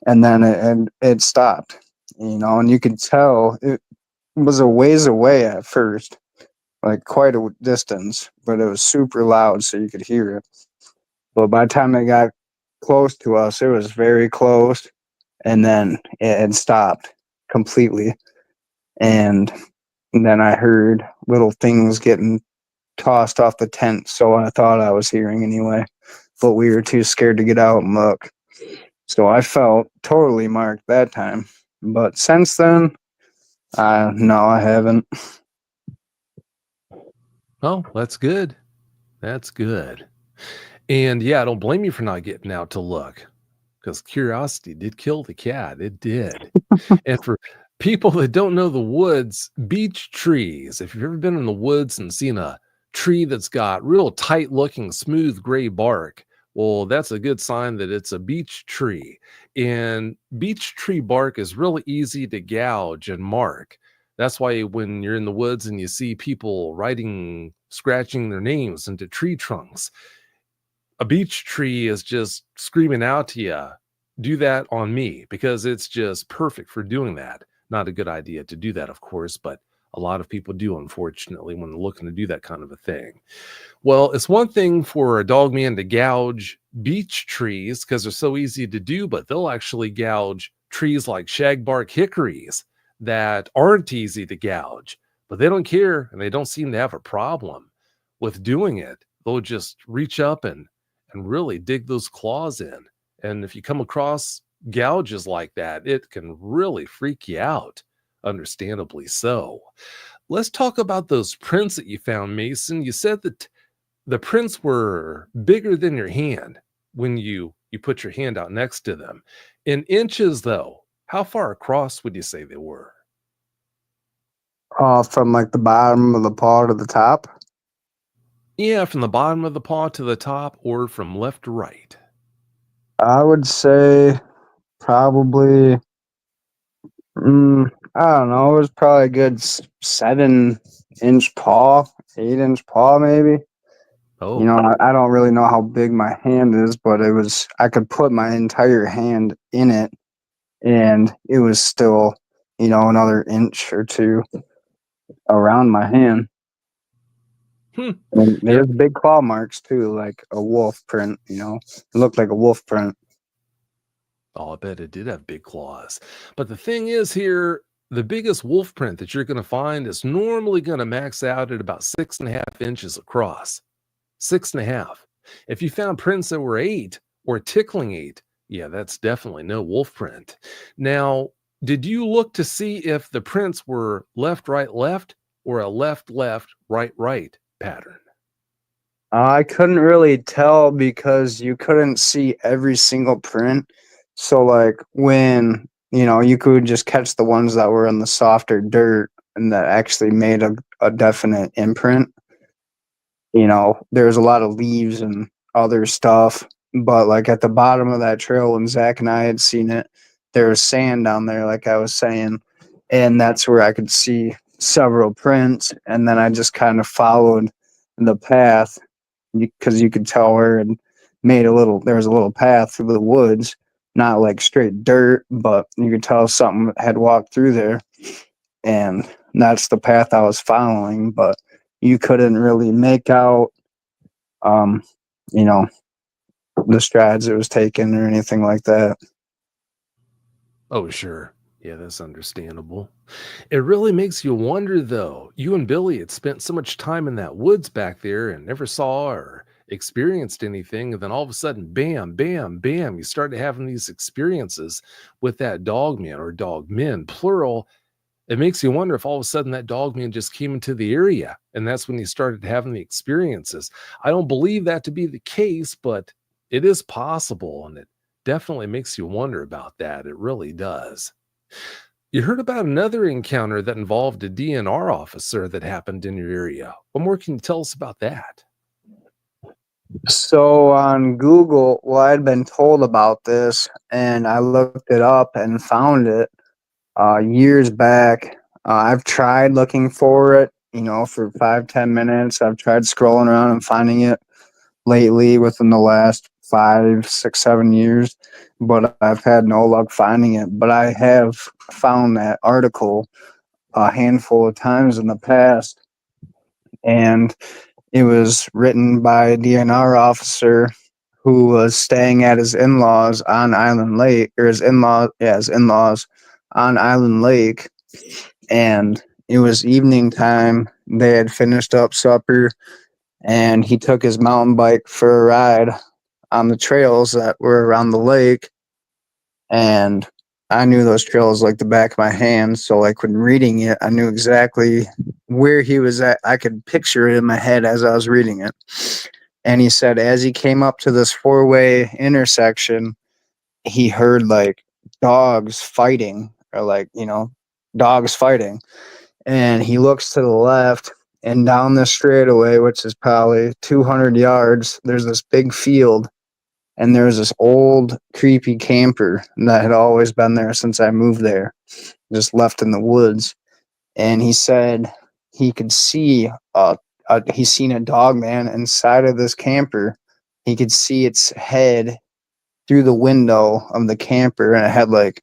and then it stopped, and you could tell it was a ways away at first, like quite a distance, but it was super loud so you could hear it. But by the time it got close to us, it was very close, and then it had stopped completely. And then I heard little things getting tossed off the tent, so I thought I was hearing anyway. But we were too scared to get out and look. So I felt totally marked that time. But since then, no, I haven't. Oh, that's good. That's good. And yeah, I don't blame you for not getting out to look because curiosity did kill the cat. It did. And for people that don't know the woods, beech trees, if you've ever been in the woods and seen a tree that's got real tight looking, smooth gray bark, well, that's a good sign that it's a beech tree. And beech tree bark is really easy to gouge and mark. That's why when you're in the woods and you see people writing, scratching their names into tree trunks, a beech tree is just screaming out to you, do that on me, because it's just perfect for doing that. Not a good idea to do that, of course, but a lot of people do, unfortunately, when they're looking to do that kind of a thing. Well, it's one thing for a dog man to gouge beech trees because they're so easy to do, but they'll actually gouge trees like shagbark hickories that aren't easy to gouge, but they don't care and they don't seem to have a problem with doing it. They'll just reach up and really dig those claws in. And if you come across gouges like that, it can really freak you out, understandably so. Let's talk about those prints that you found, Mason. You said that the prints were bigger than your hand when you put your hand out next to them. In inches, though, how far across would you say they were? From like the bottom of the paw to the top. Yeah, from the bottom of the paw to the top or from left to right. I would say probably, I don't know. It was probably a good 7 inch paw, 8 inch paw, maybe. Oh, I don't really know how big my hand is, but I could put my entire hand in it, and it was still, another inch or two around my hand. hmm. And Yeah. there's big claw marks too, like a wolf print, it looked like a wolf print. Oh, I bet it did have big claws. But the thing is here, The biggest wolf print that you're going to find is normally going to max out at about 6.5 inches across. 6.5. If you found prints that were 8 or tickling 8, yeah, that's definitely no wolf print. Now, did you look to see if the prints were left, right, left, or a left, left, right, right pattern? I couldn't really tell because you couldn't see every single print. So, like, when, you could just catch the ones that were in the softer dirt and that actually made a definite imprint. There's a lot of leaves and other stuff, but like at the bottom of that trail when Zach and I had seen it, there was sand down there, like I was saying, and that's where I could see several prints. And then I just kind of followed the path because you could tell where and there was a little path through the woods, not like straight dirt, but you could tell something had walked through there, and that's the path I was following. But you couldn't really make out, um, you know, the strides it was taking or anything like that. Oh, sure. Yeah, that's understandable. It really makes you wonder, though. You and Billy had spent so much time in that woods back there and never saw or experienced anything. And then all of a sudden, bam, bam, bam, you started having these experiences with that dogman or dogmen, plural. It makes you wonder if all of a sudden that dogman just came into the area and that's when he started having the experiences. I don't believe that to be the case, but it is possible. And it definitely makes you wonder about that. It really does. You heard about another encounter that involved a DNR officer that happened in your area. What more can you tell us about that? So on Google, well, I'd been told about this and I looked it up and found it years back. I've tried looking for it, for 5, 10 minutes. I've tried scrolling around and finding it lately within the last 5, 6, 7 years, but I've had no luck finding it. But I have found that article a handful of times in the past, and it was written by a DNR officer who was staying at his in-laws on Island Lake, or his in-laws on Island Lake, and it was evening time. They had finished up supper, and he took his mountain bike for a ride on the trails that were around the lake. And I knew those trails like the back of my hand. So, like, when reading it, I knew exactly where he was at. I could picture it in my head as I was reading it. And he said, as he came up to this four-way intersection, he heard like dogs fighting, or like, dogs fighting. And he looks to the left, and down this straightaway, which is probably 200 yards, there's this big field, and there's this old creepy camper that had always been there since I moved there, just left in the woods. And he said he could see he's seen a dog man inside of this camper. He could see its head through the window of the camper, and it had like,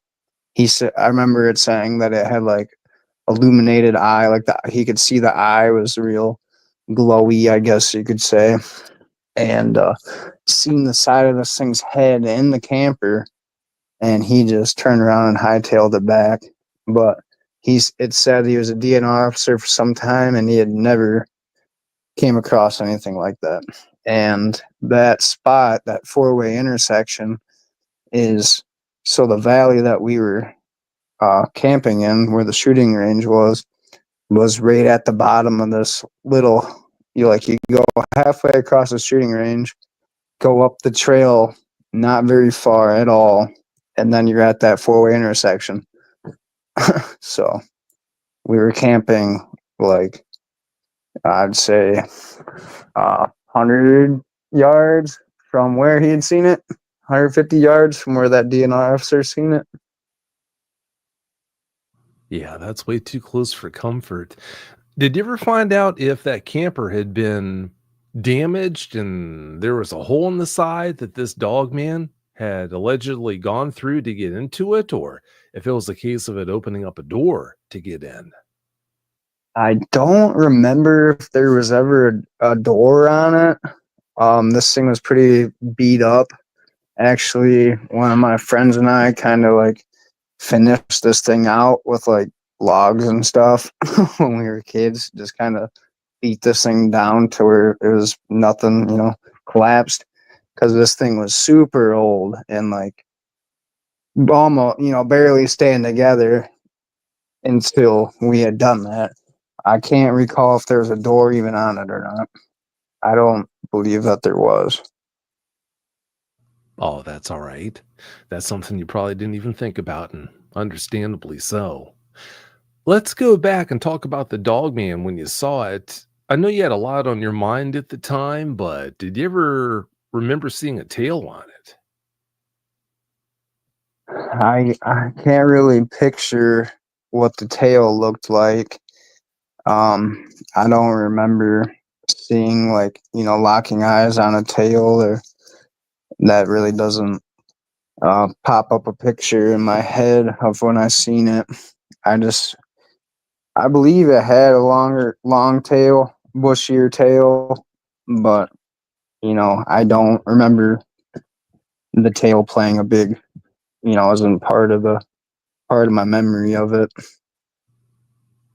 he said, I remember it saying that it had like illuminated eye, like he could see the eye was real glowy, I guess you could say. And seen the side of this thing's head in the camper, and he just turned around and hightailed it back. But it said he was a DNR officer for some time, and he had never came across anything like that. And that spot, that four-way intersection, is, so the valley that we were camping in, where the shooting range was right at the bottom of this little, you go halfway across the shooting range, go up the trail, not very far at all, and then you're at that four-way intersection. So we were camping, like, I'd say 100 yards from where he had seen it, 150 yards from where that DNR officer seen it. Yeah, that's way too close for comfort. Did you ever find out if that camper had been damaged and there was a hole in the side that this dog man had allegedly gone through to get into it, or if it was a case of it opening up a door to get in? I don't remember if there was ever a door on it. This thing was pretty beat up. Actually, one of my friends and I kind of like finished this thing out with like logs and stuff when we were kids. Just kind of beat this thing down to where it was nothing, collapsed because this thing was super old and like almost, barely staying together until we had done that. I can't recall if there was a door even on it or not. I don't believe that there was. Oh, that's all right. That's something you probably didn't even think about, and understandably so. Let's go back and talk about the dog man when you saw it. I know you had a lot on your mind at the time, but did you ever remember seeing a tail on it? I can't really picture what the tail looked like. I don't remember seeing like, locking eyes on a tail, or that really doesn't pop up a picture in my head of when I seen it. I just I believe it had a long tail, bushier tail, but I don't remember the tail playing a big, wasn't part of my memory of it.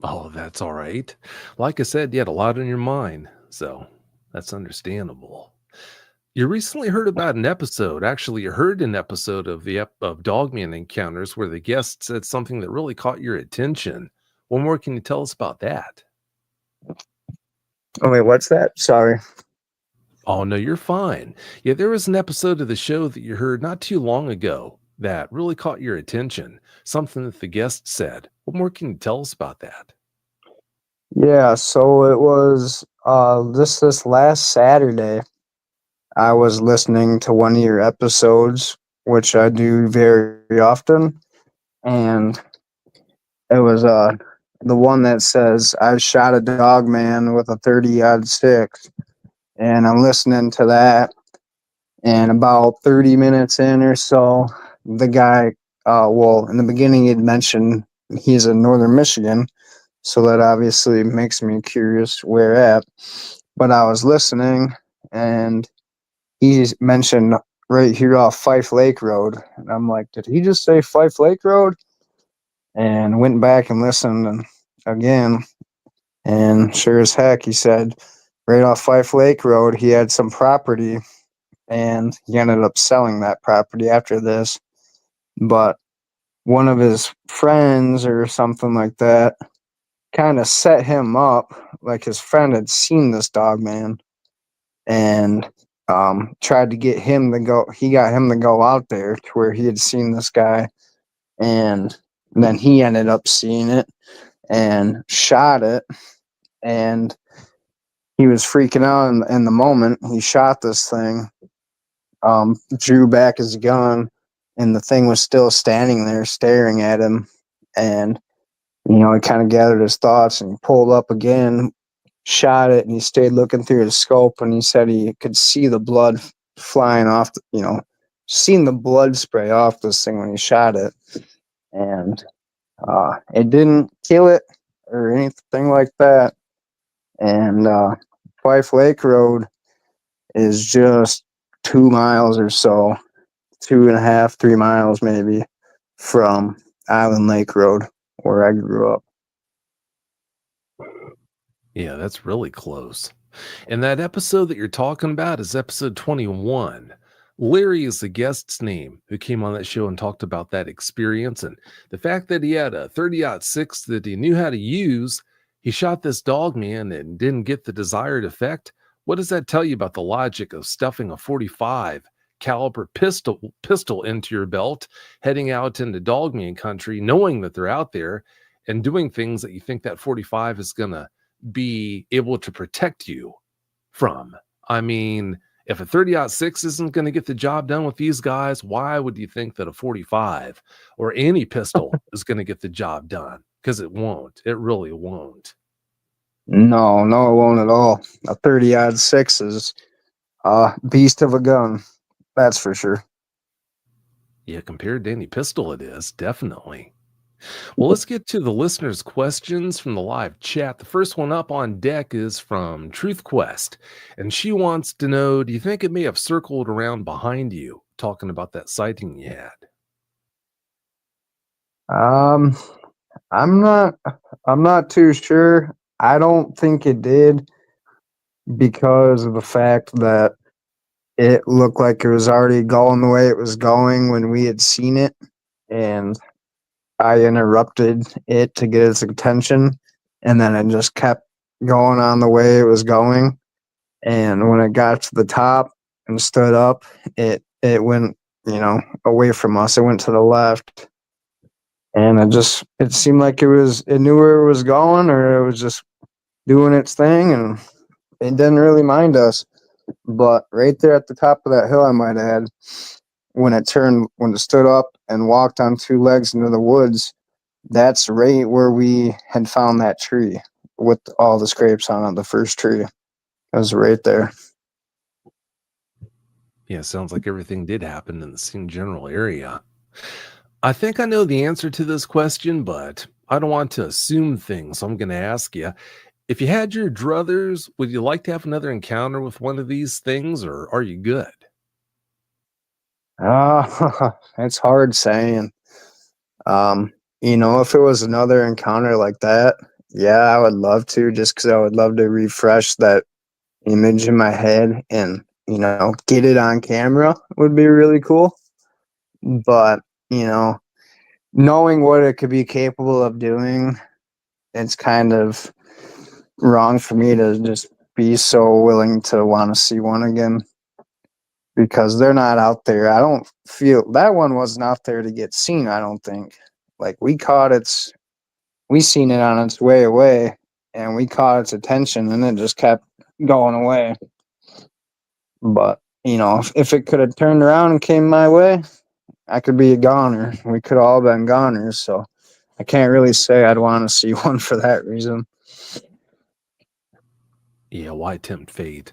Oh, that's all right. Like I said, you had a lot on your mind, so that's understandable. You recently heard about an episode. Actually, you heard an episode of of Dogman Encounters where the guest said something that really caught your attention. What more can you tell us about that? Oh wait, what's that? Sorry. Oh, no, you're fine. Yeah, there was an episode of the show that you heard not too long ago that really caught your attention. Something that the guest said. What more can you tell us about that? Yeah, so it was this last Saturday. I was listening to one of your episodes, which I do very often, and it was the one that says I shot a dog man with a 30-06, and I'm listening to that, and about 30 minutes in or so, the guy, well, in the beginning he'd mentioned he's in northern Michigan, so that obviously makes me curious where at. But I was listening, and he mentioned right here off Fife Lake Road, and I'm like, did he just say Fife Lake Road? And went back and listened and again, and sure as heck, he said right off Fife Lake Road, he had some property, and he ended up selling that property after this. But one of his friends or something like that kind of set him up, like his friend had seen this dog man and tried to get him to go. He got him to go out there to where he had seen this guy, and then he ended up seeing it and shot it. And he was freaking out in the moment. He shot this thing, drew back his gun, and the thing was still standing there staring at him. And he kind of gathered his thoughts and he pulled up again, shot it, and he stayed looking through his scope, and he said he could see the blood flying off, seen the blood spray off this thing when he shot it. And it didn't kill it or anything like that. And Fife Lake Road is just 2 miles or so, 2.5, 3 miles maybe from Island Lake Road, where I grew up. Yeah, that's really close. And that episode that you're talking about is episode 21. Larry is the guest's name who came on that show and talked about that experience and the fact that he had a 30-06 that he knew how to use. He shot this dog man and didn't get the desired effect. What does that tell you about the logic of stuffing a 45 caliber pistol into your belt, heading out into dogman country, knowing that they're out there and doing things that you think that 45 is gonna be able to protect you from? I mean, if a 30-06 isn't going to get the job done with these guys, why would you think that a 45 or any pistol is going to get the job done? Because it won't. It really won't. No, no, it won't at all. A 30-06 is a beast of a gun, that's for sure. Yeah, compared to any pistol, it is definitely. Well, let's get to the listeners' questions from the live chat. The first one up on deck is from Truth Quest, and she wants to know, do you think it may have circled around behind you, talking about that sighting you had? Um, I'm not I'm not too sure. I don't think it did because of the fact that it looked like it was already going the way it was going when we had seen it, and I interrupted it to get its attention, and then it just kept going on the way it was going. And when it got to the top and stood up, it went, away from us. It went to the left, and it seemed like it knew where it was going, or it was just doing its thing, and it didn't really mind us. But right there at the top of that hill, I might add, when it stood up and walked on two legs into the woods, that's right where we had found that tree with all the scrapes on it, the first tree. It was right there. Yeah, sounds like everything did happen in the same general area. I think I know the answer to this question, but I don't want to assume things. So I'm going to ask you, if you had your druthers, would you like to have another encounter with one of these things, or are you good? It's hard saying. If it was another encounter like that, yeah, I would love to, just because I would love to refresh that image in my head and, get it on camera would be really cool. But, you know, knowing what it could be capable of doing, it's kind of wrong for me to just be so willing to want to see one again because they're not out there. I don't feel that one wasn't out there to get seen, I don't think. Like we seen it on its way away and we caught its attention and it just kept going away. But, if it could have turned around and came my way, I could be a goner. We could have all been goners. So I can't really say I'd want to see one for that reason. Yeah, why tempt fate?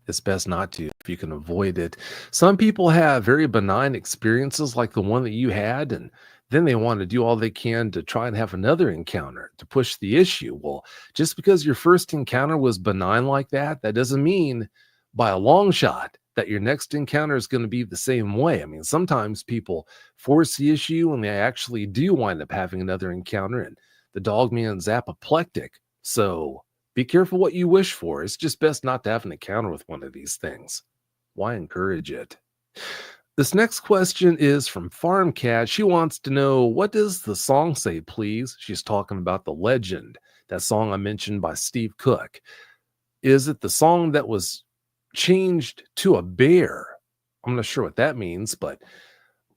It's best not to if you can avoid it. Some people have very benign experiences like the one that you had, and then they want to do all they can to try and have another encounter to push the issue. Well, just because your first encounter was benign like that, that doesn't mean by a long shot that your next encounter is going to be the same way. I mean, sometimes people force the issue and they actually do wind up having another encounter, and the dog man's apoplectic. So, be careful what you wish for. It's just best not to have an encounter with one of these things. Why encourage it? This next question is from Farm Cat. She wants to know, what does the song say, please? She's talking about The Legend, that song I mentioned by Steve Cook. Is it the song that was changed to a bear? I'm not sure what that means, but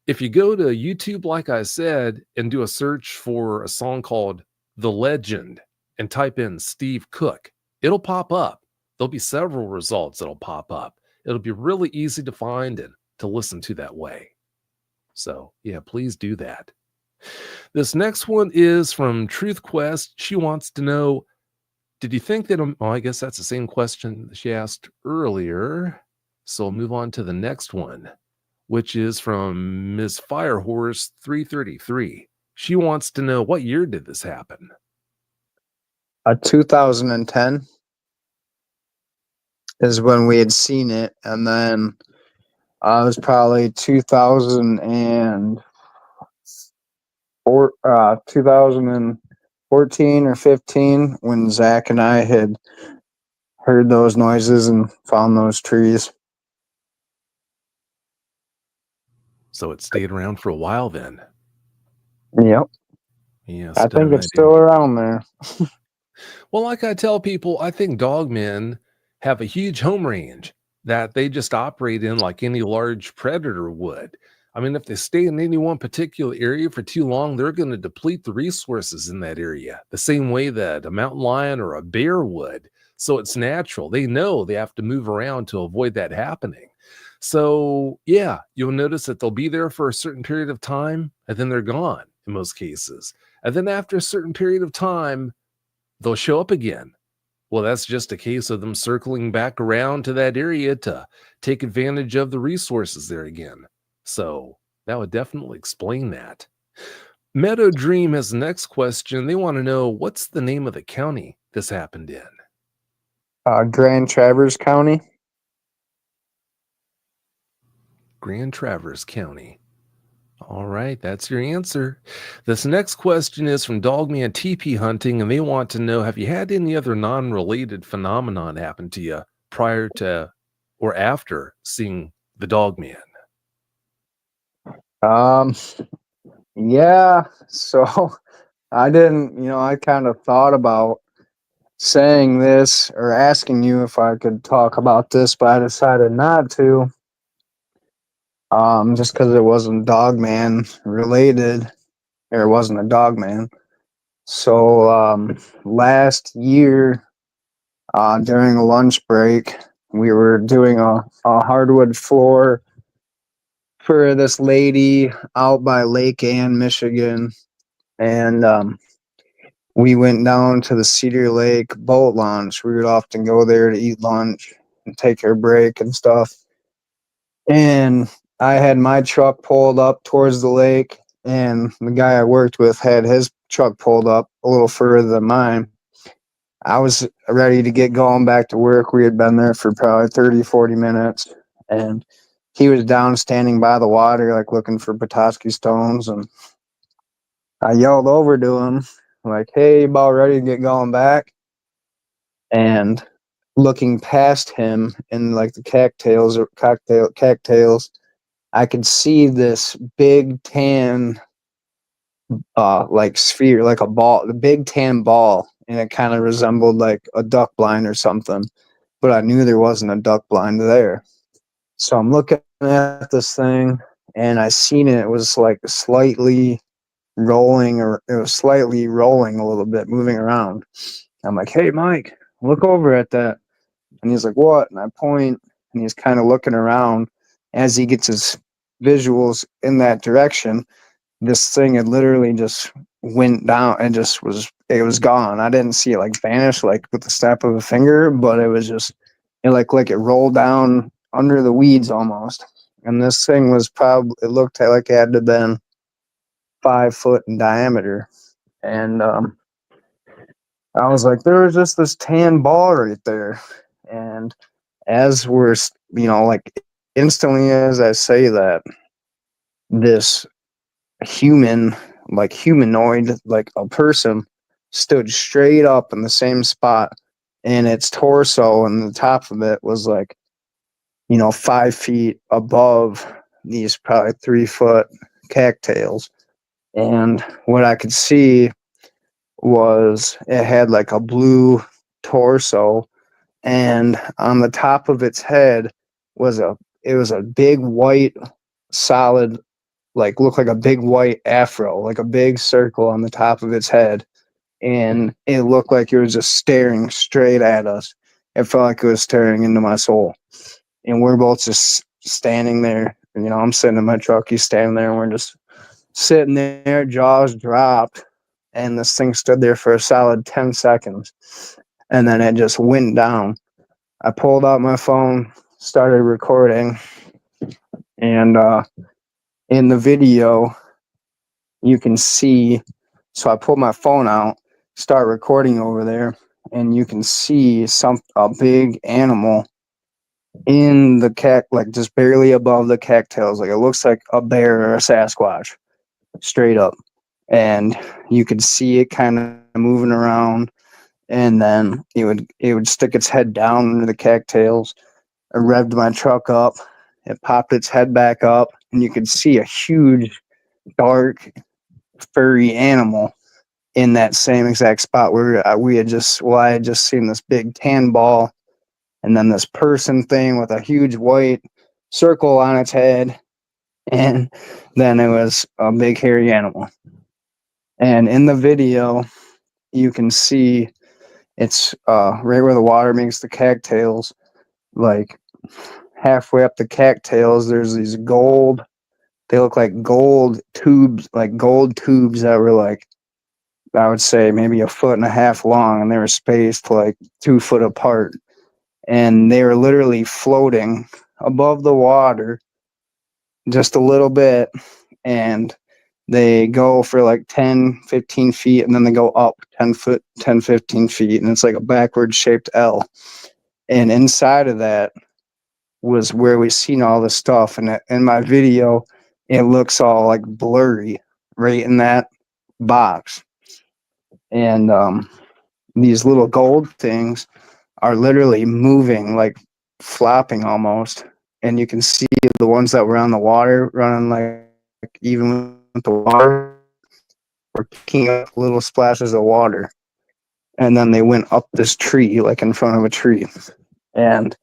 if you go to YouTube, like I said, and do a search for a song called The Legend and type in Steve Cook, it'll pop up. There'll be several results that'll pop up. It'll be really easy to find and to listen to that way. So, yeah, please do that. This next one is from Truth Quest. She wants to know, did you think that, well, I guess that's the same question she asked earlier. So I'll move on to the next one, which is from Miss Firehorse 333. She wants to know, what year did this happen? 2010 is when we had seen it, and then it was probably 2014 or 15 when Zach and I had heard those noises and found those trees. So it stayed around for a while then. Yep, Yeah, I think stunning it's idea. still around there. Well, like I tell people, I think dogmen have a huge home range that they just operate in like any large predator would. I mean, if they stay in any one particular area for too long, they're going to deplete the resources in that area the same way that a mountain lion or a bear would. So it's natural. They know they have to move around to avoid that happening. So, yeah, you'll notice that they'll be there for a certain period of time and then they're gone in most cases. And then after a certain period of time, they'll show up again. Well, that's just a case of them circling back around to that area to take advantage of the resources there again. So that would definitely explain that. Meadow Dream has the next question. They want to know, what's the name of the county this happened in? Grand Traverse County. Grand Traverse County. All right, that's your answer. This next question is from Dogman TP Hunting, and they want to know, have you had any other non-related phenomenon happen to you prior to or after seeing the Dogman? Um, yeah. So I didn't, I kind of thought about saying this or asking you if I could talk about this, but I decided not to. Just because it wasn't Dogman related, or it wasn't a Dogman. So last year, during a lunch break, we were doing a hardwood floor for this lady out by Lake Ann, Michigan, and we went down to the Cedar Lake boat launch. We would often go there to eat lunch and take our break and stuff. And I had my truck pulled up towards the lake, and the guy I worked with had his truck pulled up a little further than mine. I was ready to get going back to work. We had been there for probably 30, 40 minutes, and he was down standing by the water, like looking for Petoskey stones. And I yelled over to him, like, "Hey, about ready to get going back?" And looking past him in like the cattails, I could see this big tan like sphere, like a ball, the big tan ball, and it kind of resembled like a duck blind or something. But I knew there wasn't a duck blind there. So I'm looking at this thing, and I seen it was like slightly rolling, or it was slightly rolling a little bit, moving around. I'm like, "Hey, Mike, look over at that." And he's like, "What?" And I point, and he's kind of looking around. As he gets his visuals in that direction, this thing had literally just went down and it was gone. I didn't see it like vanish like with the snap of a finger, but it was just like it rolled down under the weeds almost. And this thing was probably, it looked like it had to have been 5 foot in diameter. And I was like, there was just this tan ball right there. And as we're, like instantly as I say that, this human, like humanoid, like a person, stood straight up in the same spot, and its torso and the top of it was like, 5 feet above these probably 3 foot cattails. And what I could see was it had like a blue torso, and on the top of its head was a big white solid, like looked like a big white afro, like a big circle on the top of its head. And it looked like it was just staring straight at us. It felt like it was staring into my soul. And we're both just standing there. I'm sitting in my truck, he's standing there, and we're just sitting there, jaws dropped. And this thing stood there for a solid 10 seconds. And then it just went down. I pulled out my phone, started recording, and in the video, you can see. So I pull my phone out, start recording over there, and you can see a big animal in the like just barely above the cattails. Like it looks like a bear or a Sasquatch, straight up. And you could see it kind of moving around, and then it would stick its head down into the cattails. I revved my truck up, it popped its head back up, and you could see a huge, dark, furry animal in that same exact spot where I had just seen this big tan ball, and then this person thing with a huge white circle on its head, and then it was a big hairy animal. And in the video, you can see it's right where the water meets the cattails, like halfway up the cattails. There's these gold. They look like gold tubes, that were like, I would say maybe a foot and a half long, and they were spaced like 2 foot apart. And they were literally floating above the water just a little bit. And they go for like 10, 15 feet, and then they go up 10 foot, 10, 15 feet. And it's like a backward shaped L. And inside of that was where we seen all this stuff. And in my video, it looks all like blurry right in that box. And these little gold things are literally moving, like flopping almost. And you can see the ones that were on the water running, like even with the water, were picking up little splashes of water. And then they went up this tree, like in front of a tree. And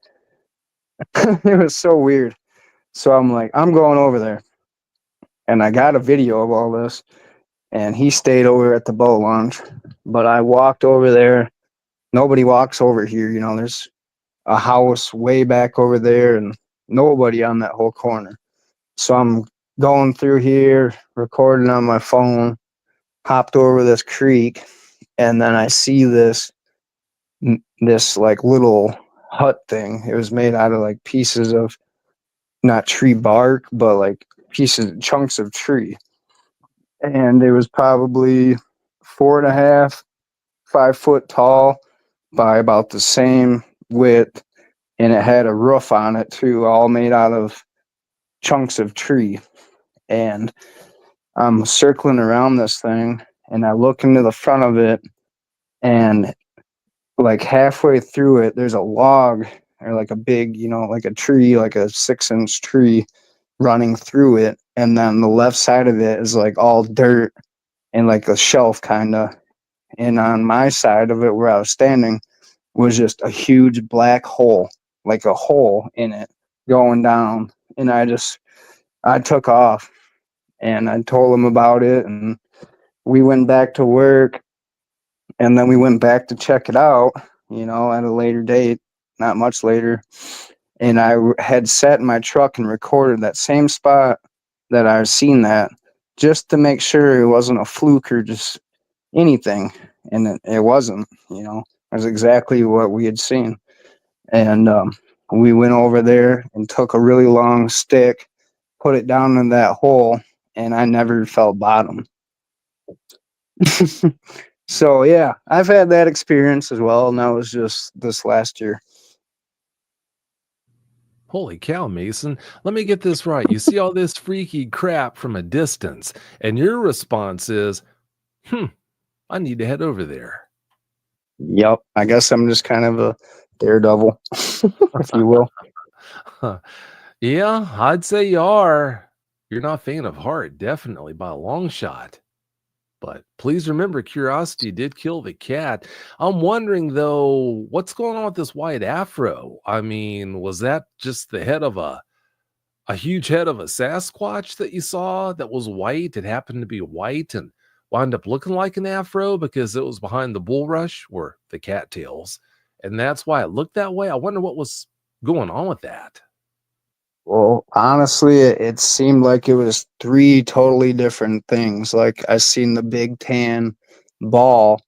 it was so weird. So I'm like, I'm going over there. And I got a video of all this. And he stayed over at the boat launch. But I walked over there. Nobody walks over here. You know, there's a house way back over there and nobody on that whole corner. So I'm going through here, recording on my phone, hopped over this creek, and then I see this like little hut thing. It was made out of like pieces of not tree bark, but like pieces, chunks of tree. And it was probably 4.5, 5 foot tall by about the same width. And it had a roof on it too, all made out of chunks of tree. And I'm circling around this thing and I look into the front of it, and like halfway through it, there's a log or like a big, you know, like a tree, like a 6-inch tree running through it. And then the left side of it is like all dirt and like a shelf kind of. And on my side of it, where I was standing, was just a huge black hole, like a hole in it going down. And I took off and I told him about it. And we went back to work, and then we went back to check it out, you know, at a later date, not much later. And had sat in my truck and recorded that same spot that I seen that, just to make sure it wasn't a fluke or just anything. And it wasn't, you know, it was exactly what we had seen. And we went over there and took a really long stick, put it down in that hole, and I never felt bottom. So yeah, I've had that experience as well, and that was just this last year. Holy cow, Mason. Let me get this right. You see all this freaky crap from a distance, and your response is, hmm, I need to head over there. Yep, I guess I'm just kind of a daredevil, if you will. Yeah, I'd say you are. You're not faint of heart, definitely by a long shot. But please remember, curiosity did kill the cat. I'm wondering though, what's going on with this white afro? I mean, was that just the head of a huge head of a Sasquatch that you saw that was white? It happened to be white and wound up looking like an afro because it was behind the bulrush or the cattails. And that's why it looked that way. I wonder what was going on with that. Well, honestly, it seemed like it was three totally different things. Like I seen the big tan ball.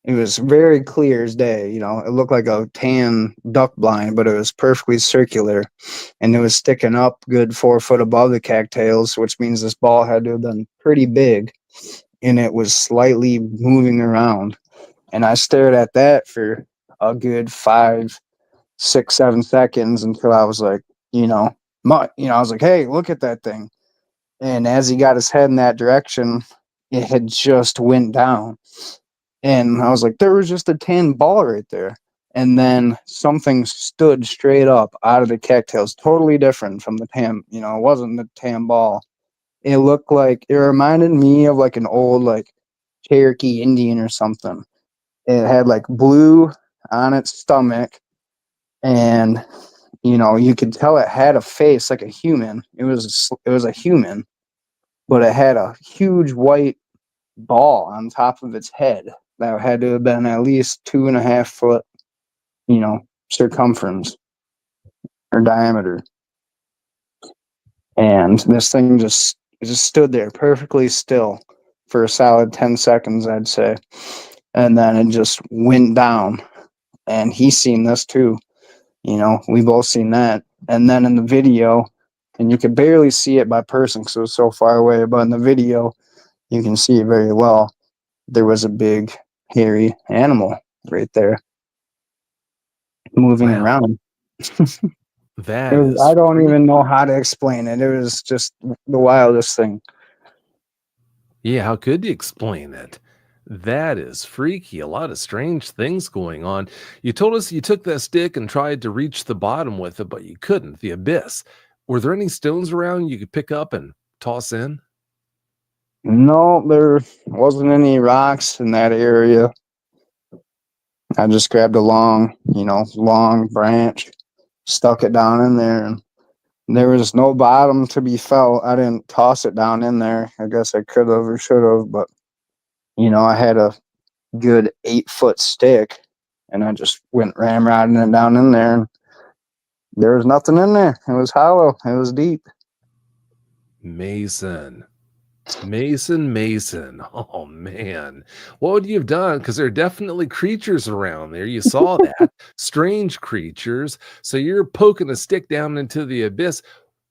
It was very clear as day. You know, it looked like a tan duck blind, but it was perfectly circular, and it was sticking up good 4 foot above the cattails, which means this ball had to have been pretty big, and it was slightly moving around. And I stared at that for a good 5, 6, 7 seconds until I was like, you know, I was like, hey, look at that thing. And as he got his head in that direction, it had just went down. And I was like, there was just a tan ball right there. And then something stood straight up out of the cattails, totally different from the tan. You know, it wasn't the tan ball. It looked like, it reminded me of like an old, like Cherokee Indian or something. It had like blue on its stomach, and you know, you could tell it had a face like a human. It was a human, but it had a huge white ball on top of its head that had to have been at least 2.5 foot, you know, circumference or diameter. And this thing just stood there perfectly still for a solid 10 seconds, I'd say. And then it just went down. And he's seen this too. You know, we both seen that. And then in the video, and you could barely see it by person because it was so far away, but in the video, you can see it very well. There was a big, hairy animal right there moving Wow. around. That is I don't freak. even know how to explain it. It was just the wildest thing. Yeah, how could you explain it? That is freaky. A lot of strange things going on. You told us you took that stick and tried to reach the bottom with it, but you couldn't, the abyss. Were there any stones around you could pick up and toss in? No, there wasn't any rocks in that area. I just grabbed a long branch, stuck it down in there, and there was no bottom to be felt. I didn't toss it down in there. I guess I could have or should have, but I had a good 8 foot stick, and I just went ramrodding it down in there, and there was nothing in there. It was hollow. It was deep. Mason. Mason. Oh man. What would you have done? Because there are definitely creatures around there. You saw that. Strange creatures. So you're poking a stick down into the abyss.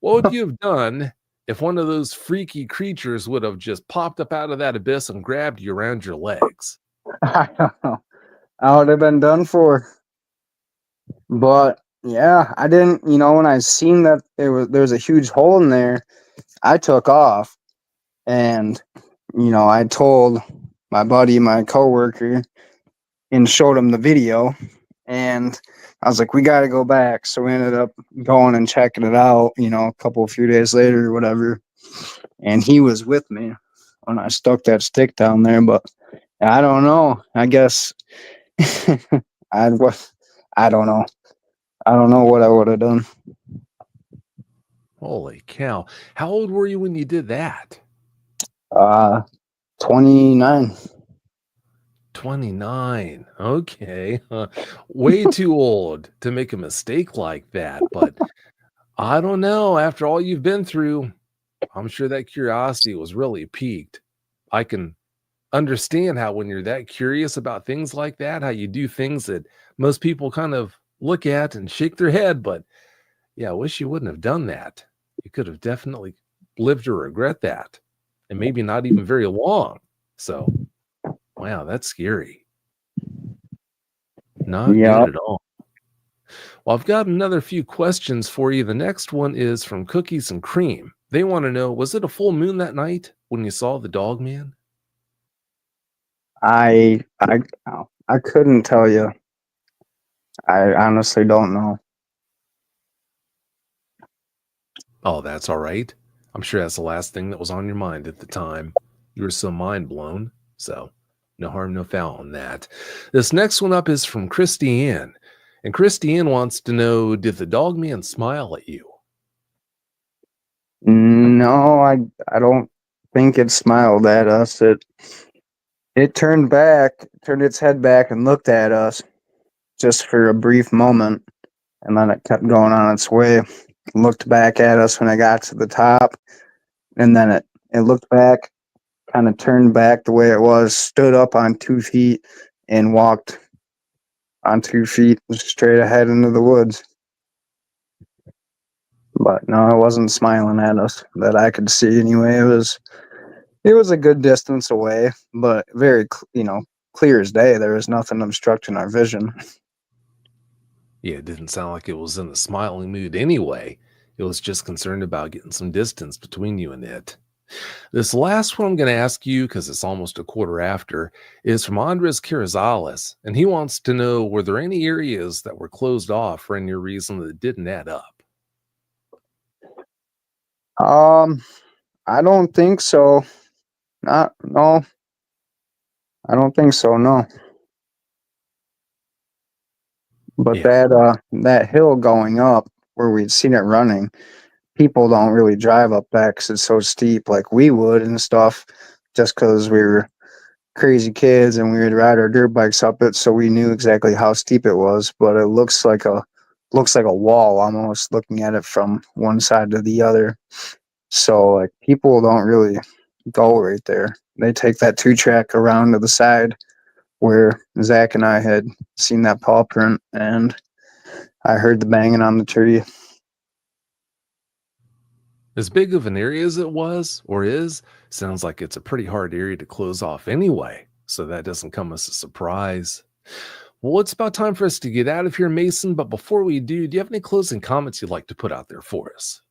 What would you have done if one of those freaky creatures would have just popped up out of that abyss and grabbed you around your legs? I don't know. I would have been done for. But yeah, I didn't. When I seen that there was a huge hole in there, I took off, and I told my buddy, my coworker, and showed him the video, and I was like, we got to go back. So we ended up going and checking it out. A few days later or whatever, and he was with me when I stuck that stick down there. But I don't know. I guess I was. I don't know. I don't know what I would have done. Holy cow. How old were you when you did that? Uh, 29. 29. Okay. Way too old to make a mistake like that. But I don't know. After all you've been through, I'm sure that curiosity was really piqued. I can understand how when you're that curious about things like that, how you do things that most people kind of look at and shake their head. But yeah, I wish you wouldn't have done that. You could have definitely lived to regret that, and maybe not even very long. So, wow, that's scary. Not good Yep. at all. Well, I've got another few questions for you. The next one is from Cookies and Cream. They want to know, was it a full moon that night when you saw the dog man? I couldn't tell you. I honestly don't know. Oh, that's all right. I'm sure that's the last thing that was on your mind at the time. You were so mind blown. So, no harm, no foul on that. This next one up is from Christiane. And Christiane wants to know, did the dog man smile at you? No, I don't think it smiled at us. It turned its head back and looked at us just for a brief moment, and then it kept going on its way. Looked back at us when it got to the top, and then it looked back, kind of turned back the way it was, stood up on 2 feet, and walked on 2 feet straight ahead into the woods. But no, it wasn't smiling at us that I could see anyway. It was a good distance away, but very clear as day. There was nothing obstructing our vision. Yeah, it didn't sound like it was in a smiling mood anyway. It was just concerned about getting some distance between you and it. This last one I'm going to ask you, because it's almost a quarter after, is from Andres Carrizales. And he wants to know, were there any areas that were closed off for any reason that didn't add up? Um, I don't think so. Not no, I don't think so. No, but Yeah. that hill going up where we'd seen it running, people don't really drive up that because it's so steep, like we would and stuff. Just because we were crazy kids and we would ride our dirt bikes up it, so we knew exactly how steep it was. But it looks like a wall almost looking at it from one side to the other. So like people don't really go right there. They take that 2 track around to the side where Zach and I had seen that paw print, and I heard the banging on the tree. As big of an area as it was or is, sounds like it's a pretty hard area to close off anyway. So that doesn't come as a surprise. Well, it's about time for us to get out of here, Mason. But before we do you have any closing comments you'd like to put out there for us?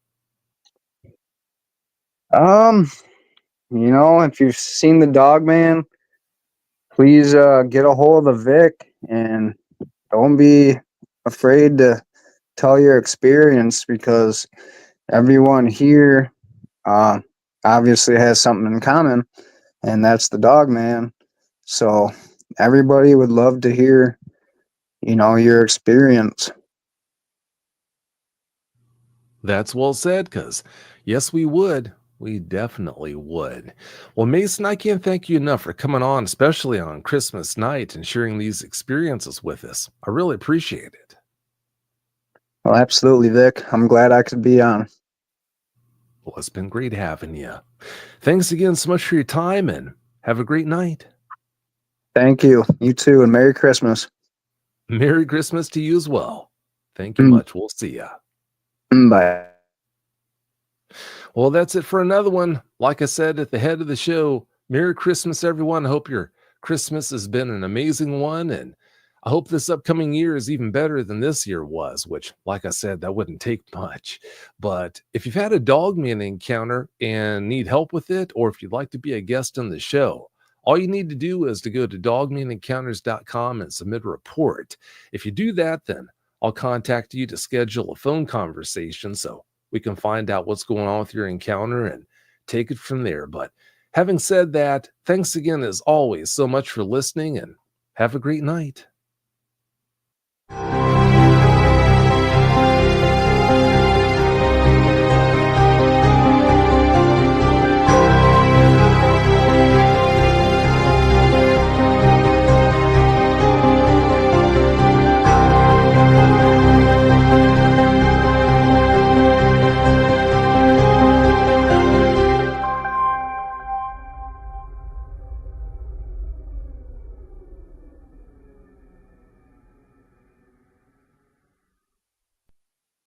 Um, if you've seen the Dogman, please get a hold of Vic and don't be afraid to tell your experience because everyone here uh, obviously has something in common, and that's the Dogman. So everybody would love to hear, your experience. That's well said, because yes, we would. We definitely would. Well, Mason, I can't thank you enough for coming on, especially on Christmas night and sharing these experiences with us. I really appreciate it. Well, absolutely, Vic. I'm glad I could be on. Well, it's been great having you. Thanks again so much for your time and have a great night. Thank you. You too, and Merry Christmas. Merry Christmas to you as well. Thank you Mm, much. We'll see ya. Bye. Well, that's it for another one. Like I said at the head of the show, Merry Christmas, everyone. I hope your Christmas has been an amazing one. And I hope this upcoming year is even better than this year was, which, like I said, that wouldn't take much. But if you've had a Dogman encounter and need help with it, or if you'd like to be a guest on the show, all you need to do is to go to dogmanencounters.com and submit a report. If you do that, then I'll contact you to schedule a phone conversation so we can find out what's going on with your encounter and take it from there. But having said that, thanks again, as always, so much for listening and have a great night.